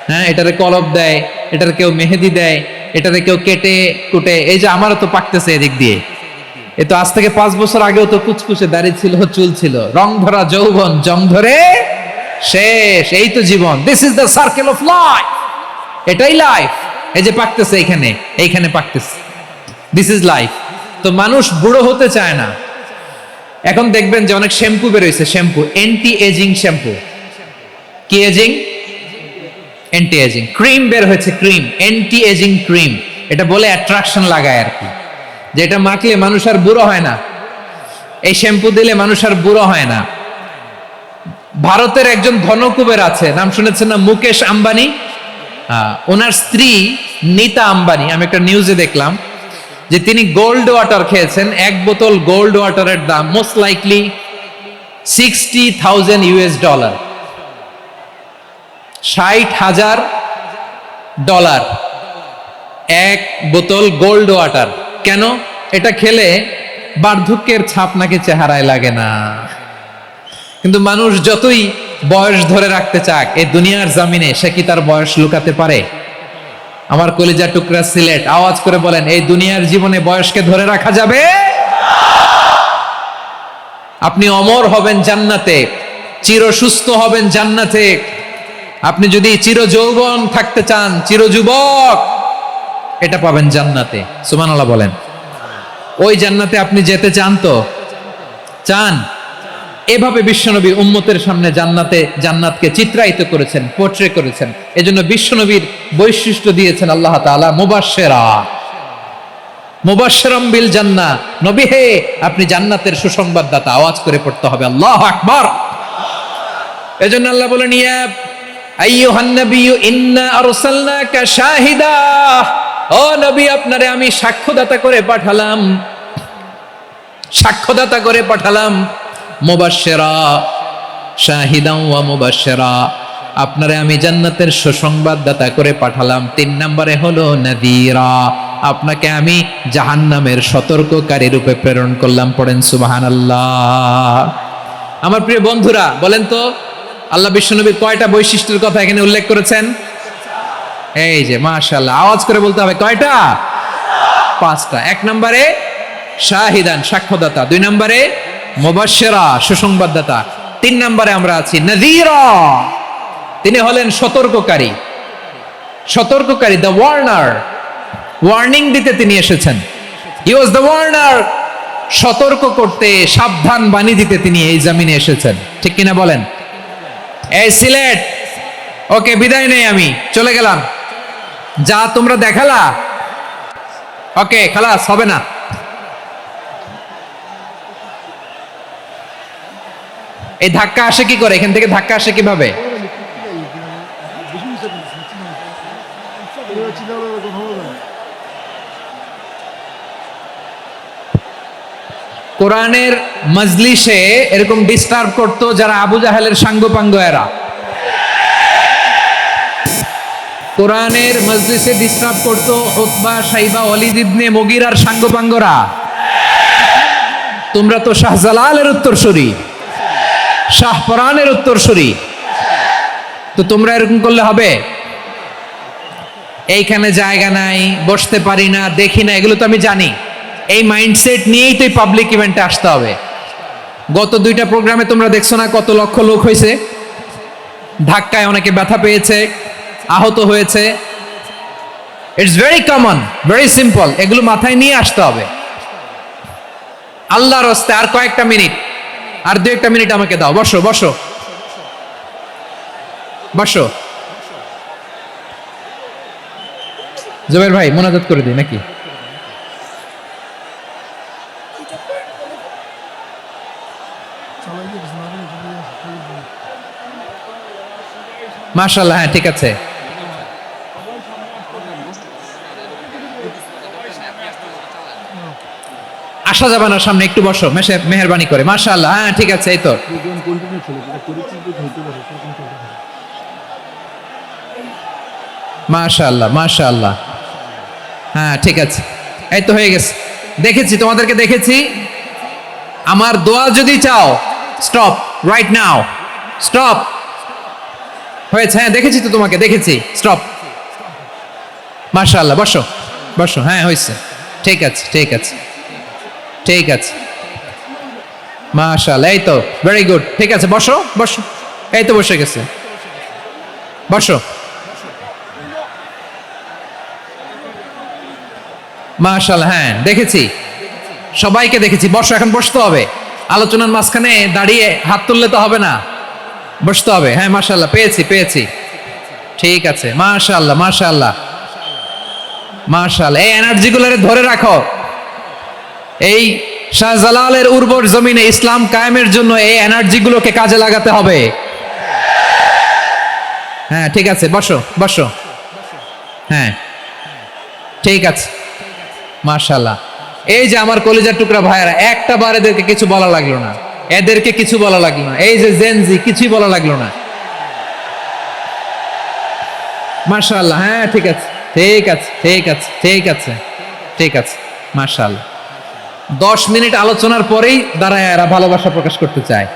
হ্যাঁ, এটারে কলপ দেয়, এটার কেউ মেহেদি দেয়, এটারে কেউ কেটে কুটে। এই যে আমারও তো পাকতেছে এদিক দিয়ে, এ তো আজ থেকে 5 বছর আগেও তো কুচকুচে দাড়ি ছিল, চুল ছিল, রং ধরা যৌবন, জং ধরে শেষ। এই তো জীবন। This is the circle of life, এটাই লাইফ। এই যে পাকতেছে এইখানে, এইখানে পাকতেছে, দিস ইজ লাইফ। তো মানুষ বুড়ো হতে চায় না। এখন দেখবেন যে অনেক শ্যাম্পু বেরোইছে, শ্যাম্পু অ্যান্টি এজিং শ্যাম্পু। কি এজিং? Anti aging. ক্রিম বের হয়েছে, ক্রিম, অ্যান্টি এজিং ক্রিম। এটা বলে অ্যাট্রাকশন লাগায় আর কি, যে এটা মাখলে মানুষ আর বুড়ো হয় না, এই শ্যাম্পু দিলে মানুষ আর বুড়ো হয় না। ভারতের একজন ধনকুবের আছে, নাম শুনেছেন না? মুকেশ আম্বানি। ওনার স্ত্রী নীতা আম্বানি, আমি একটা নিউজে দেখলাম যে তিনি গোল্ড ওয়াটার খেয়েছেন। 1 বোতল গোল্ড ওয়াটারের দাম মোস্ট লাইকলি $60,000 $60,000 1 বোতল গোল্ড ওয়াটার। কেন? এটা খেলে বার্ধক্যের ছাপ নাকি চেহারায় লাগে না। কিন্তু মানুষ যতই বয়স ধরে রাখতে চাক এই দুনিয়ার জামিনে, সে কি তার বয়স লুকাতে পারে? আমার কলিজা টুকরা সিলেট, আওয়াজ করে বলেন, এই দুনিয়ার জীবনে বয়সকে ধরে রাখা যাবে? আপনি অমর হবেন জান্নাতে, চির সুস্থ হবেন জান্নাতে। আপনি যদি চির যৌবন থাকতে চান, চির যুবক, এটা পাবেন জান্নাতে। সুবহানাল্লাহ বলেন। ওই জান্নাতে আপনি যেতে চান তো? চান? এভাবে বিশ্বনবী উম্মতের সামনে জান্নাতকে চিত্রায়িত করেছেন, পোট্রে করেছেন। এজন্য বিশ্বনবীর বৈশিষ্ট্য দিয়েছেন আল্লাহ তাআলা মুবাশশিরাম বিল জান্নাহ। নবী হে, আপনি জান্নাতের সুসংবাদদাতা। আওয়াজ করে পড়তে হবে আল্লাহু আকবার। এজন্য আল্লাহ বলেন ইয়া আইয়ুহান নাবিয়্যু ইন্না আরসালনাকা শাহিদা, ও নবী আপনারে আমি সাক্ষ্যদাতা করে পাঠালাম, সাক্ষ্যদাতা করে পাঠালাম। মুবাশশিরা শাহিদান ওয়া মুবাশশিরা, আপনারে আমি জান্নাতের সুসংবাদদাতা করে পাঠালাম। 3 নম্বরে হলো নাযীরা, আপনাকে আমি জাহান্নামের সতর্ককারী রূপে প্রেরণ করলাম। পড়েন সুবহানাল্লাহ। আমার প্রিয় বন্ধুরা বলেন তো, আল্লাহ বিশ্বনবীর কয়টা বৈশিষ্ট্যের কথা এখানে উল্লেখ করেছেন? এই যে মাশাআল্লাহ, আওয়াজ করে বলতে হবে, কয়টা? 5টা। 1 নম্বরে শাহিদান, সাক্ষ্যদাতা। 2 নম্বরে মুবাশশিরা, সুসংবাদদাতা। 3 নম্বরে আমরা আছি নাযীরা, তিনি হলেন সতর্ককারী। সতর্ককারী, দ্য ওয়ার্নার, ওয়ার্নিং দিতে তিনি এসেছেন। হি ওয়াজ দ্য ওয়ার্নার, সতর্ক করতে, সাবধান বাণী দিতে তিনি এই জমিনে এসেছেন। ঠিক কিনা বলেন? এই সিলেট, ওকে বিদায় নেই, আমি চলে গেলাম। যা তোমরা দেখালা, ওকে খালাস, হবে না। এই ধাক্কা আসে কি করে? এখান থেকে ধাক্কা আসে কিভাবে? কোরআনের মজলিসে এরকম ডিস্টার্ব করতো যারা আবু জাহেলের সাঙ্গপাঙ্গ এরা। কোরআনের মজলিসে ডিস্টার্ব করতো উতবা, শাইবা, ওয়ালিদ ইবনে মুগীরার সাঙ্গপাঙ্গরা। তোমরা তো শাহজালালের উত্তরসূরি, শাহপরানের উত্তরসূরি, তো তোমরা এরকম করলে হবে? এইখানে জায়গা নাই, বসতে পারি না, দেখি না, এগুলো তো আমি জানি। এই মাইন্ডসেট নিয়েই তো পাবলিক ইভেন্টে আসতে হবে। গত 2টা প্রোগ্রামে তোমরা দেখছো না কত লক্ষ লোক হয়েছে? ধাক্কায় অনেকে ব্যথা পেয়েছে, আহত হয়েছে। It's very common, very simple. এগুলো মাথায় নিয়ে আসতে হবে। আল্লাহর রাস্তায় আর কয়েকটা মিনিট, আর 2-1 মিনিট আমাকে দাও। বসো বসো বসো। জুবাইর ভাই মোনাজাত করে দিই নাকি? মাশাআল্লাহ, হ্যাঁ ঠিক আছে। আসা যাবে না সামনে, একটু বসো মেহেরবানি করে। মাশাআল্লাহ, হ্যাঁ ঠিক আছে। এই তো মাশাআল্লাহ মাশাআল্লাহ, হ্যাঁ ঠিক আছে। এই তো হয়ে গেছে। দেখেছি, তোমাদেরকে দেখেছি। আমার দোয়া যদি চাও, স্টপ রাইট নাও, স্টপ। হয়েছে, হ্যাঁ দেখেছি তো তোমাকে, দেখেছি। স্টপ। মাশাআল্লাহ, বসো বসো। হ্যাঁ হয়েছে, ঠিক আছে ঠিক আছে ঠিক আছে। মাশাআল্লাহ, এই তো ভেরি গুড। ঠিক আছে, বসো বসো। এই তো বসে গেছে, বসো। মাশাআল্লাহ, হ্যাঁ দেখেছি, সবাইকে দেখেছি। বসো, এখন বসতে হবে। আলোচনার মাঝখানে দাঁড়িয়ে হাত তুললে তো হবে না, বসতে হবে। হ্যাঁ মাশাআল্লাহ, পেয়েছি পেয়েছি। ঠিক আছে, মাশাআল্লাহ মাশাআল্লাহ মাশাআল্লাহ। এই এনার্জিগুলোরে ধরে রাখো। এই শাহজালালের উর্বর জমিনে ইসলাম কায়েমের জন্য এই এনার্জিগুলোকে কাজে লাগাতে হবে। হ্যাঁ ঠিক আছে, বসো বসো। হ্যাঁ ঠিক আছে, মাশাআল্লাহ। এই যে আমার কলিজার টুকরা ভাইয়েরা, একটা বার এদেরকে কিছু বলা লাগলো না, এদেরকে কিছু বলা লাগলো না। এই যে জেনজি, কিছুই বলা লাগলো না। মাশাআল্লাহ, হ্যাঁ ঠিক আছে ঠিক আছে ঠিক আছে ঠিক আছে ঠিক আছে। মাশাআল্লাহ। 10 মিনিট আলোচনার পরেই দাঁড়ায় এরা ভালোবাসা প্রকাশ করতে চায়।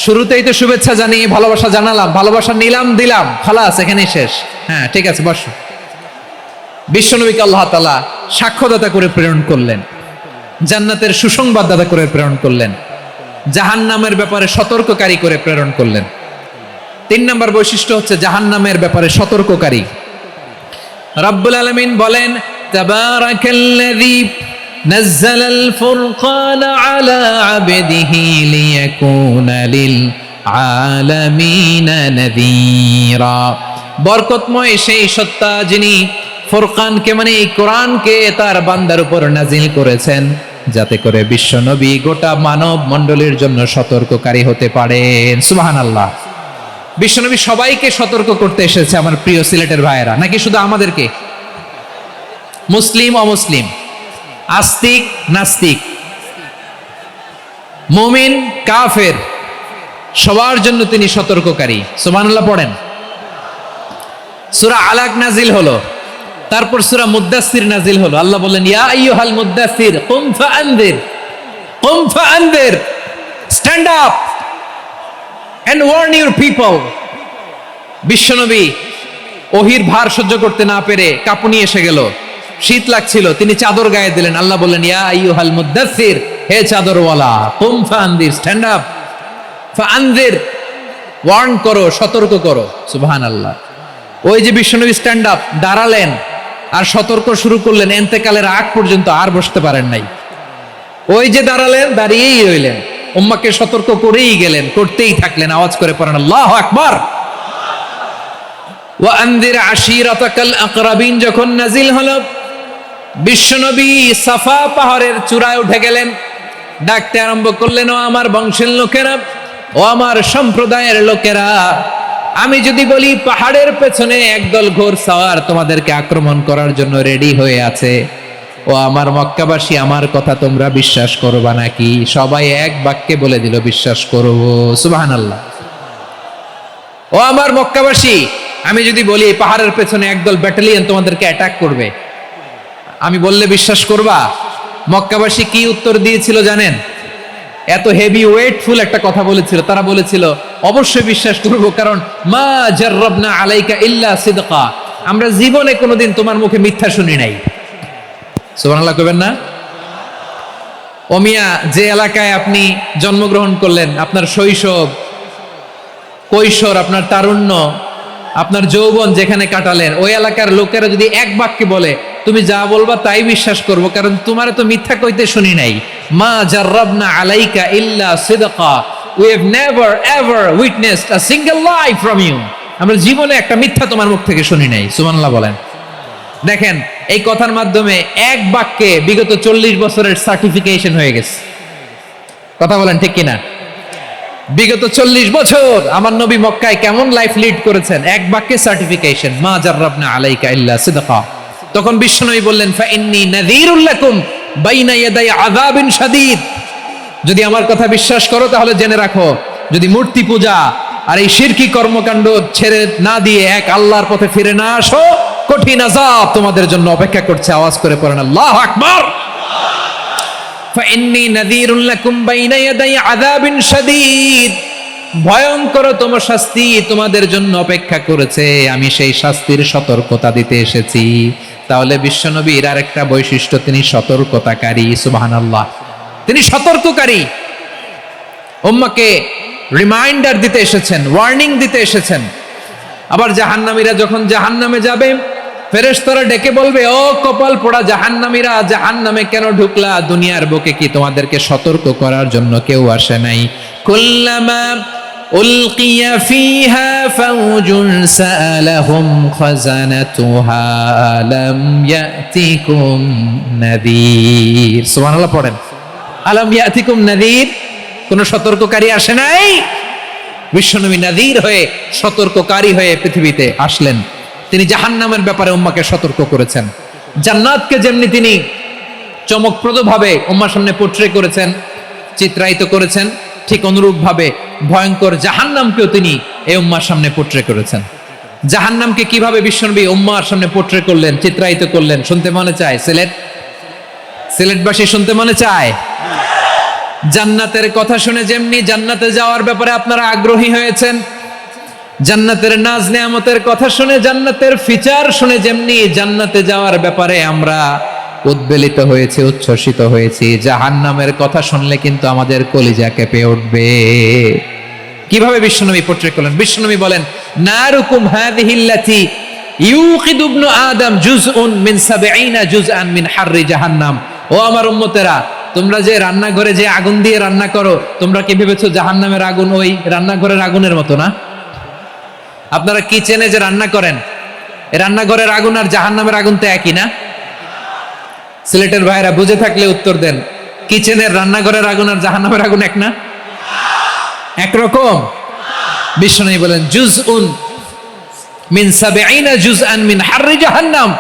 শুরুতেই তো শুভেচ্ছা জানিয়ে ভালোবাসা জানালাম, ভালোবাসা নিলাম, দিলাম, খালাস, এখানেই শেষ। হ্যাঁ ঠিক আছে, বসো। বিশ্বনবীকে আল্লাহ তাআলা সাক্ষ্যদাতা করে প্রেরণ করলেন, জান্নাতের সুসংবাদদাতা করে প্রেরণ করলেন, জাহান্নামের ব্যাপারে সতর্ককারী করে প্রেরণ করলেন। 3 নম্বর বৈশিষ্ট্য হচ্ছে জাহান্নামের ব্যাপারে সতর্ককারী। রব্বুল আলামিন বলেন, তাবারাকাল্লাযী নাযালাল ফুরকানা আলা আবদিহি লিয়াকুনা লিল আলামিনা নাযীরা। বরকতময় সেই সত্তা যিনি ফুরকানকে মানে এই কোরআনকে তার বান্দার উপর নাজিল করেছেন, যাতে করে বিশ্বনবী গোটা মানব মণ্ডলীর জন্য সতর্ককারী হতে পারেন। সুবহানাল্লাহ। বিশ্বনবী সবাইকে সতর্ক করতে এসেছে, আমার প্রিয় সিলেটের ভাইয়েরা, নাকি শুধু আমাদেরকে? মুসলিম অমুসলিম, আস্তিক নাস্তিক, মুমিন কাফের, সবার জন্য তিনি সতর্ককারী। সুবহানাল্লাহ পড়েন। সূরা আলাক নাজিল হলো, তারপর সূরা মুদ্দাসসির নাজিল হলো। আল্লাহ বললেন, ইয়া আইয়ুহাল মুদ্দাসসির কুম ফাআনদির, কুম ফাআনদির, stand up. and warn your people. বিশ্বনবী ওহির ভার সহ্য করতে না পেরে কাঁপুনি এসে গেল, শীত লাগছিল, তিনি চাদর গায়ে দিলেন। আল্লাহ বললেন, ইয়া আইয়ুহাল মুদ্দাসসির, হে চাদরওয়ালা, কুম ফাআনদির, স্ট্যান্ড আপ, ফাআনদির, ওয়ার্ন করো, সতর্ক করো। সুবহানাল্লাহ। ওই যে বিশ্বনবী স্ট্যান্ড আপ, দাঁড়ালেন আর সতর্ক শুরু করলেন, এন্তেকালের আগ পর্যন্ত আর বসতে পারেন নাই। ওই যে দাঁড়ালেন, দাঁড়িয়েই রইলেন, উম্মাকে সতর্ক করেই গেলেন, করতেই থাকলেন। আওয়াজ করে পড়েন আল্লাহু আকবার। ওয়া আনদির আশিরাতাকাল আকরাবিন যখন নাজিল হলো, বিশ্বনবী সাফা পাহাড়ের চূড়ায় উঠে গেলেন, ডাকতে আরম্ভ করলেন, ও আমার বংশের লোকেরা, ও আমার সম্প্রদায়ের লোকেরা, আমি যদি বলি পাহাড়ের পেছনে একদল ঘোড়সওয়ার তোমাদেরকে আক্রমণ করার জন্য রেডি হয়ে আছে, ও আমার মক্কাবাসী, আমার কথা তোমরা বিশ্বাস করবা নাকি? সবাই এক বাক্যে বলে দিল, বিশ্বাস করব। সুবহানাল্লাহ। ও আমার মক্কাবাসী, আমি যদি বলি পাহাড়ের পেছনে একদল ব্যাটালিয়ন তোমাদেরকে অ্যাটাক করবে, আমি বললে বিশ্বাস করবা? মক্কাবাসী কি উত্তর দিয়েছিল জানেন? এত হেভি ওয়েটফুল একটা কথা বলেছিল। তারা বলেছিল, অবশ্যই বিশ্বাস করব, কারণ মা জাররাবনা আলাইকা ইল্লা সিদকা, আমরা জীবনে কোনোদিন তোমার মুখে মিথ্যা শুনি নাই। সুবহানাল্লাহ কইবেন না? ও মিয়া, যে এলাকায় আপনি জন্মগ্রহণ করলেন, আপনার শৈশব, কৈশোর, আপনার তারুণ্য, আপনার যৌবন যেখানে কাটালেন, ওই এলাকার লোকেরা যদি এক বাক্যে বলে তুমি যা বলবা তাই বিশ্বাস করব, কারণ তোমার তো মিথ্যা কইতে শুনি নাই। মা জাররাবনা আলাইকা ইল্লা সিদকা, we have never ever witnessed a single lie from you, আমরা জীবনে একটা মিথ্যা তোমার মুখ থেকে শুনি নাই। সুবহানাল্লাহ বলেন। দেখেন, এই কথার মাধ্যমে এক বাক্যে বিগত 40 বছরের সার্টিফিকেশন হয়ে গেছে। কথা বলেন ঠিক কিনা? বিগত 40 বছর আমার নবী মক্কায় কেমন লাইফ লিড করেছেন, এক বাক্যে সার্টিফিকেশন, মা জাররাবনা আলাইকা ইল্লা সিদকা। তখন বিশ্বনবী বললেন, ফাইন্নী নাযীরুল লাকুম বাইনা ইয়াদাই আযাবিন শাদীদ, যদি আমার কথা বিশ্বাস করো তাহলে জেনে রাখো, যদি মূর্তি পূজা আর এই শিরকি কর্মকাণ্ড ছেড়ে না দিয়ে এক আল্লাহর পথে ফিরে না আসো, কঠিন আযাব তোমাদের জন্য অপেক্ষা করছে। আওয়াজ করে পড়েন আল্লাহু আকবার। ফাইন্নী নাযীরুল লাকুম বাইনা ইয়াদাই আযাবিন শাদীদ, ভয়ঙ্কর তোমার শাস্তি তোমাদের জন্য অপেক্ষা করেছে, আমি সেই শাস্তির সতর্কতা দিতে এসেছি। তাহলে বিশ্বনবীর আরেকটা বৈশিষ্ট্য, তিনি সতর্কতাকারী। সুবহানাল্লাহ, তিনি সতর্ককারী। উম্মাকে রিমাইন্ডার দিতে এসেছেন, ওয়ার্নিং দিতে এসেছেন। আবার জাহান্নামীরা যখন জাহান্নামে যাবে, ফেরেশতারা ডেকে বলবে, ও কপাল পোড়া জাহান্নামীরা, জাহান্নামে কেন ঢুকলা? দুনিয়ার বুকে কি তোমাদেরকে সতর্ক করার জন্য কেউ আসে নাই? কুল্লামা উলকিয়া ফিহা ফাউজুন সাআলাহুম খাযানাতুহা আলাম ইয়াতিকুম নাযীর। সুবহানাল্লাহ পড়েন, আলাম ইয়াতিকুম নাযীর, কোন সতর্ককারী আসে নাই? বিশ্বনবী নাযীর হয়ে, সতর্ককারী হয়ে পৃথিবীতে আসলেন। তিনি জাহান্নামের ব্যাপারে উম্মাকে সতর্ক করেছেন। জান্নাতকে যেমনি তিনি চমকপ্রদভাবে উম্মার সামনে পোট্রে করেছেন, চিত্রায়িত করেছেন, ঠিক অনুরূপভাবে ভয়ঙ্কর জাহান্নামকেও তিনি এই উম্মার সামনে পোট্রে করেছেন। জাহান্নামকে কিভাবে বিশ্বনবী উম্মার সামনে পোট্রে করলেন, চিত্রায়িত করলেন, শুনতে মনে চায়? সিলেটবাসী শুনতে মনে চায়? জান্নাতের কথা শুনে যেমনি জান্নাতে যাওয়ার ব্যাপারে আপনারা আগ্রহী হয়েছেন, জান্নাতের নাজ নেয়ামতের কথা শুনে, জান্নাতের ফিচার শুনে যেমনি জান্নাতে যাওয়ার ব্যাপারে আমরা উদ্বেলিত হয়েছি, উচ্ছ্বসিত হয়েছি, জাহান্নামের কথা শুনলে কিন্তু আমাদের কলিজা কেঁপে উঠবে। কিভাবে বিশ্বনবী পোট্রে করলেন? বিশ্বনবী বলেন, নারুকুম হাযিহিল্লাতী ইউকিদু ইবনু আদম জুজউন মিন ৭০ জুজআন মিন হাররি জাহান্নাম। ও আমার উম্মতেরা, তোমরা যে রান্নাঘরে যে আগুন দিয়ে রান্না করো, তোমরা কি ভেবেছো জাহান্নামের আগুন ওই রান্নাঘরের আগুনের মতো না? আপনারা কিচেনে যে রান্না করেন, রান্নাঘরের আগুন আর জাহান্নামের আগুন তো একই না? সিলেটের ভাইরা বুঝে থাকলে উত্তর দেন, কিচেনের রান্নাঘরের আগুন আর জাহান্নামের আগুন এক না? একরকম? বিশ্বনবী বলেন, জুজউন মিন ৭০ জুজআন মিন হাররি জাহান্নাম,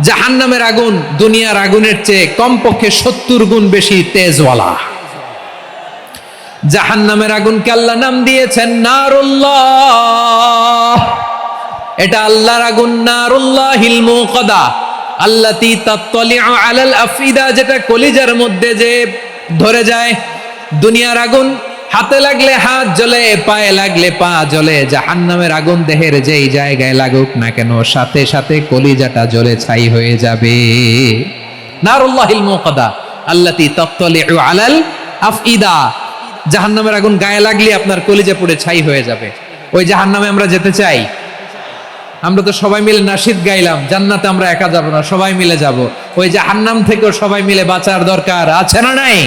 জাহান্নামের আগুন দুনিয়ার আগুনের চেয়ে কমপক্ষে ৭০ গুণ বেশি তেজওয়ালা। জাহান্নামের আগুনকে আল্লাহ নাম দিয়েছেন নারুল্লাহ। এটা আল্লাহর আগুন, নারুল্লাহিল মুকাদা আল্লাতী তাত্তালিউ আলাল আফইদা, যেটা কলিজার মধ্যে যে ধরে যায়। দুনিয়ার আগুন হাতে লাগলে হাত জ্বলে, পায়ে লাগলে পা জ্বলে, জাহান্নামের আগুন দেহের যেই জায়গায় লাগুক না কেন সাথে সাথে কলিজাটা জ্বলে ছাই হয়ে যাবে। নারুল্লাহিল মুকাদা আল্লাতী তাত্তালিউ আলাল আফইদা, জাহান্নামের আগুন গায়ে লাগলে আপনার কলিজা পুড়ে ছাই হয়ে যাবে। ওই জাহান্নামে আমরা যেতে চাই? আমরা তো সবাই মিলে নাশিদ গাইলাম, জান্নাতে আমরা একা যাব না, সবাই মিলে যাব। ওই জাহান্নাম থেকেও সবাই মিলে বাঁচার দরকার আছে না নাই?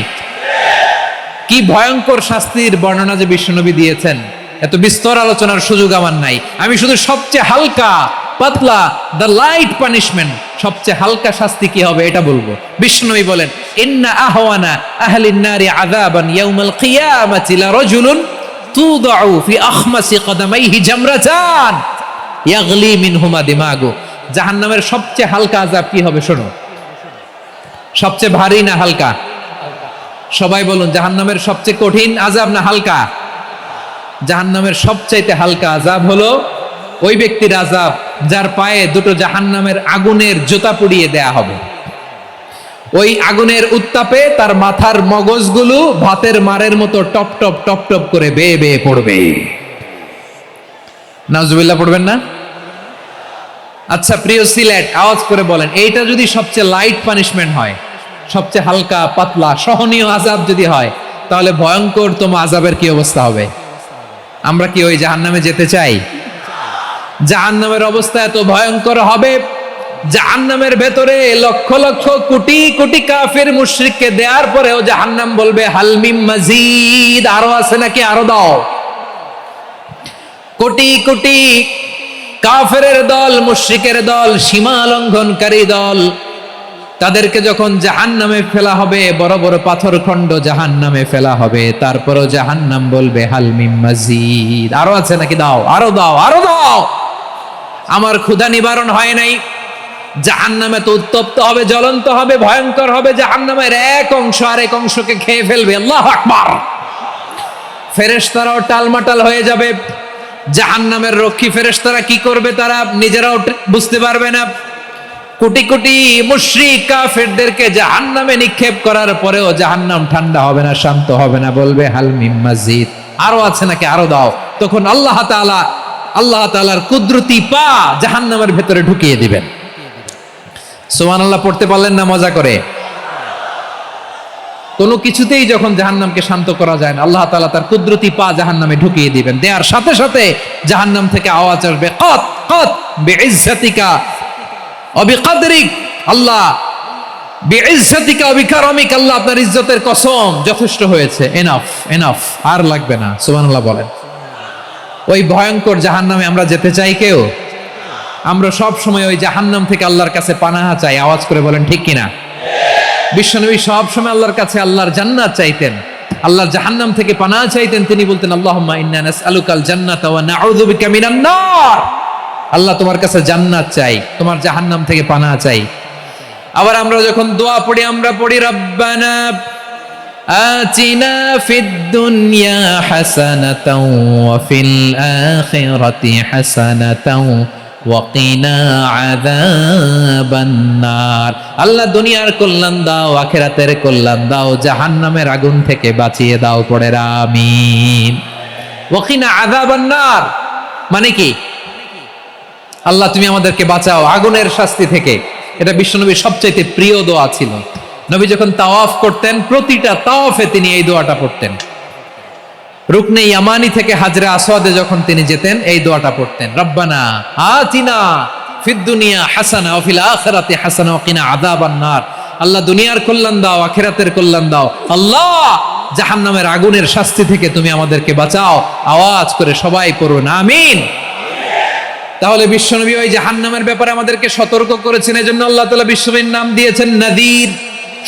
কি ভয়ঙ্কর শাস্তির বর্ণনা যে বিশ্বনবী দিয়েছেন, এত বিস্তর আলোচনার সুযোগ আমার নাই। আমি শুধু সবচেয়ে হালকা পাতলা, দ্য লাইট পানিশমেন্ট, সবচেয়ে হালকা শাস্তি কি হবে এটা বলবো। বিশ্বনবী বলেন, ইন্না আহওয়ানা আহলিন নারি আযাবান ইয়াউমাল কিয়ামাতি লারাজুলুন তুদাউ ফি আখমাসি কদামাইহি জামরাতান ইয়াগলি মিনহুমা দিমাগু। জাহান্নামের সবচেয়ে হালকা আযাব কি হবে শোনো। সবচেয়ে ভারী না হালকা? সবাই বলুন, জাহান্নামের সবচেয়ে কঠিন আযাব না হালকা? জাহান্নামের সবচাইতে হালকা আযাব হলো ওই ব্যক্তির আযাব যার পায়ে দুটো জাহান্নামের আগুনের জুতা পুড়িয়ে দেয়া হবে। ওই আগুনের উত্তাপে তার মাথার মগজগুলো ভাতের মারের মতো টপ টপ টপ টপ করে বেয়ে বেয়ে পড়বে। নাউজুবিল্লাহ পড়বেন না? আচ্ছা প্রিয় সিলেট, আওয়াজ করে বলেন, এইটা যদি সবচেয়ে লাইট পানিশমেন্ট হয়, সবচেয়ে হালকা পাতলা সহনীয় আযাব যদি হয়, তাহলে ভয়ঙ্করতম আযাবের কি অবস্থা হবে? আমরা কি ওই জাহান্নামে যেতে চাই? জাহান্নামের অবস্থা এত ভয়ঙ্কর হবে, জাহান্নামের ভেতরে লক্ষ লক্ষ কোটি কোটি কাফির মুশরিককে দেওয়ার পরেও জাহান্নাম বলবে হাল মিম মাজিদ, আরো আছে নাকি, আরো দাও। কোটি কোটি কাফেরের দল, মুশরিকের দল, সীমা লঙ্ঘনকারী দল, তাদেরকে যখন জাহান্নামে ফেলা হবে, বড় বড় পাথর খণ্ড জাহান্নামে ফেলা হবে, তারপরও জাহান্নাম বলবে হাল মিম মাজিদ, আরো আছে নাকি, দাও, আরো দাও, আরো দাও। আমার ক্ষুধা নিবারণ হয় নাই। জাহান্নামে তো উত্তপ্ত হবে, জ্বলন্ত হবে, ভয়ঙ্কর হবে। জাহান্নামের এক অংশ আরেক অংশকে খেয়ে ফেলবে। আল্লাহু আকবার। ফেরেশতারাও টালমাটাল হয়ে যাবে। জাহান্নামের রক্ষী ফেরেশতারা কি করবে তারা নিজেরাও বুঝতে পারবে না। কোটি কোটি মুশরিক কাফেরদেরকে জাহান্নামে নিক্ষেপ করার পরেও জাহান্নাম ঠান্ডা হবে না, শান্ত হবে না, বলবে হাল মিম মাজিদ, আরো আছে নাকি, আরো দাও। তখন আল্লাহ তাআলার কুদরতি পা জাহান্নামের ভেতরে ঢুকিয়ে দিবেন। সুবহানাল্লাহ পড়তে পারলেন না মজা করে? কোনো কিছুতেই যখন জাহান্নামকে শান্ত করা যায় না, আল্লাহ তাআলা তার কুদরতি পা জাহান্নামে ঢুকিয়ে দিবেন। দেওয়ার সাথে সাথে জাহান্নাম থেকে আওয়াজ আসবে, কত কত বিইজ্জাতিকা ওয়া বিকদরিক, আল্লাহ বিইজ্জাতিকা ওয়া বিকারমিক, আল্লাহ আপনার ইজ্জতের কসম, যথেষ্ট হয়েছে, এনাফ এনাফ, আর লাগবে না। সুবহানাল্লাহ বলেন। ওই ভয়ঙ্কর জাহান্নামে আমরা যেতে চাই কেউ? আমরা সব সময় ওই জাহান্নাম থেকে আল্লাহর কাছে পানাহা চাই। আওয়াজ করে বলেন ঠিক কিনা? বিশ্বনবী সব সময় আল্লাহর কাছে আল্লাহর জান্নাত চাইতেন, আল্লাহর জাহান্নাম থেকে পানাহা চাইতেন। তিনি বলতেন আল্লাহুম্মা ইন্না নাসআলুকাল জান্নাতা ওয়া নাউযু বিকা মিনান নার। আল্লাহ তোমার কাছে জান্নাত চাই, তোমার জাহান্নাম থেকে পানাহা চাই। আবার আমরা যখন দোয়া পড়ি, আমরা পড়ি রব্বানা আতিনা ফিদ দুনিয়া হাসানাতাও ওয়া ফিল আখিরাতি হাসানাতাও ওয়া কিনা আযাবান নার। আল্লাহ দুনিয়ার কল্যাণ দাও, আখিরাতের কল্যাণ দাও, জাহান্নামের আগুন থেকে বাঁচিয়ে দাও, পড়ে আমিন। ওয়া কিনা আযাবান নার মানে কি? আল্লাহ তুমি আমাদেরকে বাঁচাও আগুনের শাস্তি থেকে। এটা বিশ্বনবীর সবচেয়ে প্রিয় দোয়া ছিল। নবী যখন তাওয়াফ করতেন, প্রতিটা তাওয়াফে তিনি এই দোয়াটা পড়তেন। রুকনে ইয়ামানি থেকে হাজরে আসওয়াদে যখন তিনি যেতেন, এই দোয়াটা পড়তেন, রব্বানা আতিনা ফিদ দুনিয়া হাসানা ওয়া ফিল আখিরাতি হাসানা ওয়া কিনা আযাবান নার। আল্লাহ দুনিয়ার কল্যাণ দাও, আখিরাতের কল্যাণ দাও। আল্লাহ জাহান্নামের আগুনের শাস্তি থেকে তুমি আমাদেরকে বাঁচাও। আওয়াজ করে সবাই পড়ুন আমিন। তাহলে বিশ্বনবী ওই জাহান্নামের ব্যাপারে আমাদেরকে সতর্ক করেছেন। এজন্য আল্লাহ তাআলা বিশ্বনবীর নাম দিয়েছেন নাযীর,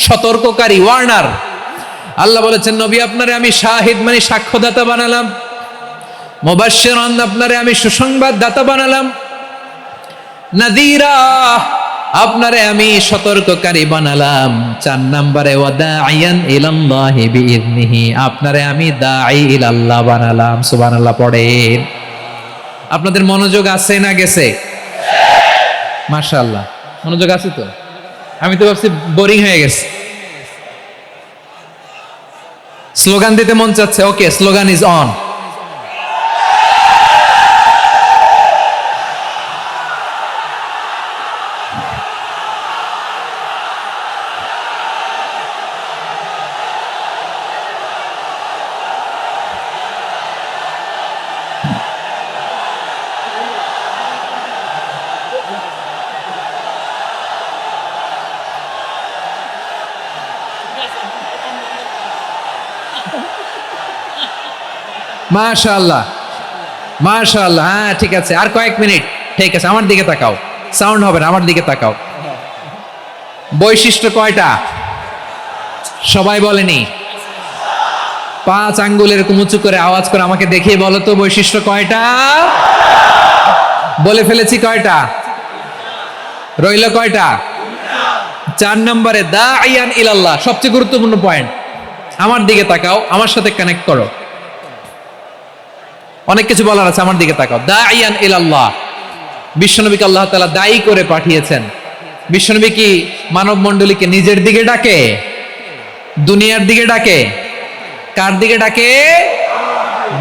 সতর্ককারী, ওয়ার্নার। আল্লাহ বলেছেন নবী আপনারে আমি শাহিদ মানে সাক্ষ্যদাতা বানালাম, মুবাশশিরান আপনারে আমি সুসংবাদ দাতা বানালাম, নাযীরা আপনারে আমি সতর্ককারী বানালাম। 4 নম্বরে ওয়া দাঈয়ান ইলাল্লাহি বিইذনিহি, আপনারে আমি দাঈ ইলাল্লাহ বানালাম। সুবহানাল্লাহ পড়েন। আপনাদের মনোযোগ আছে না গেছে? মাশাআল্লাহ মনোযোগ আছে তো। আমি তো ভাবছি বোরিং হয়ে গেছে। স্লোগান দিতে মন চাচ্ছে, ওকে, স্লোগান ইজ অন। মাশাআল্লাহ, মাশাআল্লাহ। হ্যাঁ, ঠিক আছে, আর কয়েক মিনিট। ঠিক আছে, আমার দিকে তাকাও, সাউন্ড হবে না, আমার দিকে তাকাও। বৈশিষ্ট্য কয়টা? সবাই বলেনি? 5 আঙ্গুল এরকম উঁচু করে আওয়াজ করে আমাকে দেখিয়ে বলো তো, বৈশিষ্ট্য কয়টা? বলে ফেলেছি কয়টা? রইল কয়টা? 4 নম্বরে দাইয়ান ইলাল্লাহ, সবচেয়ে গুরুত্বপূর্ণ পয়েন্ট। আমার দিকে তাকাও, আমার সাথে কানেক্ট করো। অনেক কিছু বলার আছে, আমার দিকে তাকাও। দাইয়ান ইলাল্লাহ, বিশ্বনবীকে আল্লাহ তাআলা দায়ী করে পাঠিয়েছেন। বিশ্বনবী কি মানব মণ্ডলীকে নিজের দিকে ডাকে? দুনিয়ার দিকে ডাকে? কার দিকে ডাকে?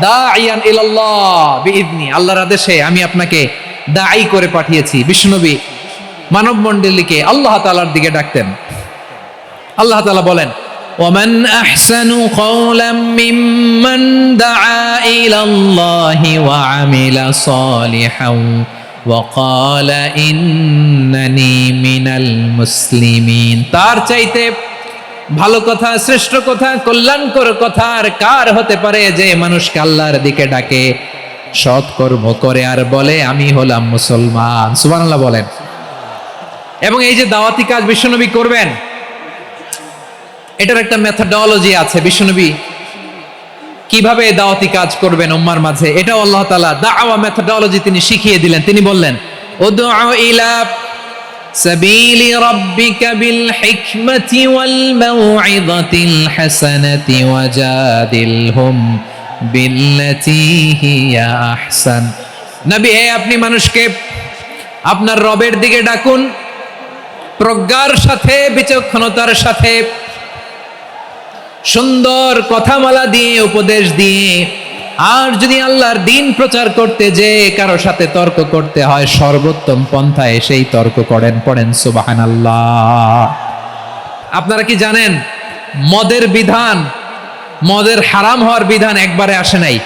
দাইয়ান ইলাল্লাহ বিইذনি, আল্লাহর আদেশে আমি আপনাকে দায়ী করে পাঠিয়েছি। বিশ্বনবী মানব মণ্ডলীকে আল্লাহ তাআলার দিকে ডাকতেন। আল্লাহ তাআলা বলেন, ومن أحسن قولا ممن دعا إلى الله وعمل صالحا وقال إنني من المسلمين। তার চাইতে ভালো কথা, শ্রেষ্ঠ কথা, কল্যাণকর কথা আর কার হতে পারে যে মানুষকে আল্লাহর দিকে ডাকে, সৎ কর্ম করে আর বলে আমি হলাম মুসলমান। সুবহানাল্লাহ বলেন। এবং এই যে দাওয়াতি কাজ বিশ্বনবী করবেন, এটার একটা মেথডোলজি আছে। বিশ্বনবী কিভাবে দাওয়াতি কাজ করবেন উম্মার মাঝে, এটাও আল্লাহ তাআলা দাওয়া মেথডোলজি তিনি শিখিয়ে দিলেন। তিনি বললেন, উদউ ইলা সাবিলি রাব্বিকা বিল হিকমাতি ওয়াল মাউইযাতিল হাসানাতি ওয়াজাদিলহুম বিল্লাতী হিয়া আহসান। নবী, হে আপনি মানুষকে আপনার রবের দিকে ডাকুন, প্রজ্ঞার সাথে, বিচক্ষণতার সাথে, সুন্দর কথামালা দিয়ে, উপদেশ দিয়ে। আর যদি আল্লাহর দ্বীন প্রচার করতে যে কারো সাথে তর্ক করতে হয়, সর্বোত্তম পন্থায় সেই তর্ক করেন। পড়েন সুবহানাল্লাহ। আপনারা কি জানেন মদের বিধান, মদের হারাম হওয়ার বিধান একবারে আসে নাই।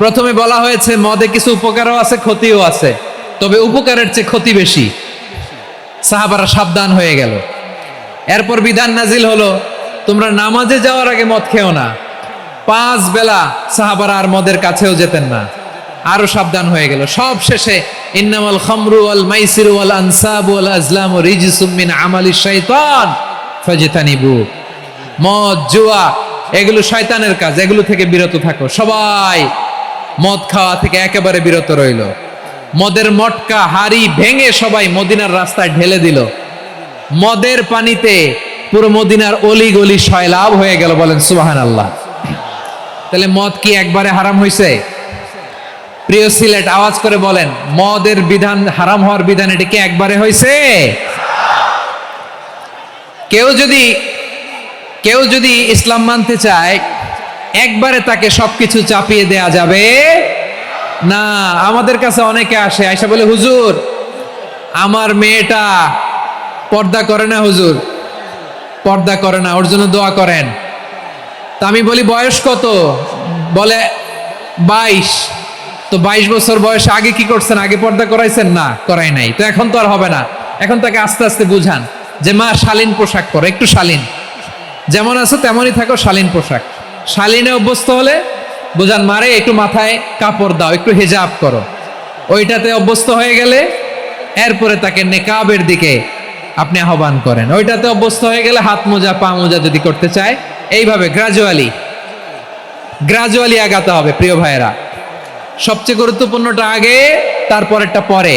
প্রথমে বলা হয়েছে মদে কিছু উপকারও আছে, ক্ষতিও আছে, তবে উপকারের চেয়ে ক্ষতি বেশি। সাহাবারা সাবধান হয়ে গেল। এরপর বিধান নাজিল হলো, তোমরা নামাজে যাওয়ার আগে মদ খেও না। 5 বেলা সাহাবারা আর মদের কাছেও যেতেন না, আরো সাবধান হয়ে গেল। সব শেষে ইন্নামাল খামরু ওয়াল মাইসিরু ওয়াল আনসাবু ওয়াল আজলামু রিজসুম মিন আমালিশ শাইতান ফাজতানিবু। মদ, জুয়া এগুলো শয়তানের কাজ, এগুলো থেকে বিরত থাকো। সবাই মদ খাওয়া থেকে একেবারে বিরত রইল। মদের মটকা, হাড়ি ভেঙে সবাই মদিনার রাস্তায় ঢেলে দিল। মদের পানিতে পুরো মদিনার অলি গলি সয়লাভ হয়ে গেল। বলেন সুবহানাল্লাহ। তাহলে মদ কি একবারে হারাম হয়েছে? প্রিয় সিলেট, আওয়াজ করে বলেন, মদের বিধান, হারাম হওয়ার বিধান এটা কি একবারে হয়েছে? কেউ যদি ইসলাম মানতে চায়, একবারে তাকে সবকিছু চাপিয়ে দেয়া যাবে না। আমাদের কাছে অনেকে আসে, আয়সা বলে, হুজুর আমার মেয়েটা পর্দা করে না, হুজুর পর্দা করে না, ওর জন্য দোয়া করেন। তা আমি বলি, বয়স কত? বলে 22। তো 22 বছর বয়সে আগে কি করছেন? আগে পর্দা করাইছেন? না, করাই নাই। তো এখন তো আর হবে না। এখন তাকে আস্তে আস্তে বুঝান যে মা শালীন পোশাক পরো, একটু শালীন, যেমন আছো তেমনই থাকো, শালীন পোশাক। শালীনে অভ্যস্ত হলে বুঝান, মারে একটু মাথায় কাপড় দাও, একটু হিজাব করো। ওইটাতে অভ্যস্ত হয়ে গেলে এরপরে তাকে নেকাবের দিকে আপনি আহ্বান করেন। ওইটাতে অভ্যস্ত হয়ে গেলে হাত মোজা, পা মোজা যদি করতে চায়, এইভাবে গ্রাজুয়ালি আগাতে হবে। প্রিয় ভাইয়েরা, সবচেয়ে গুরুত্বপূর্ণটা আগে, তারপরেরটা পরে।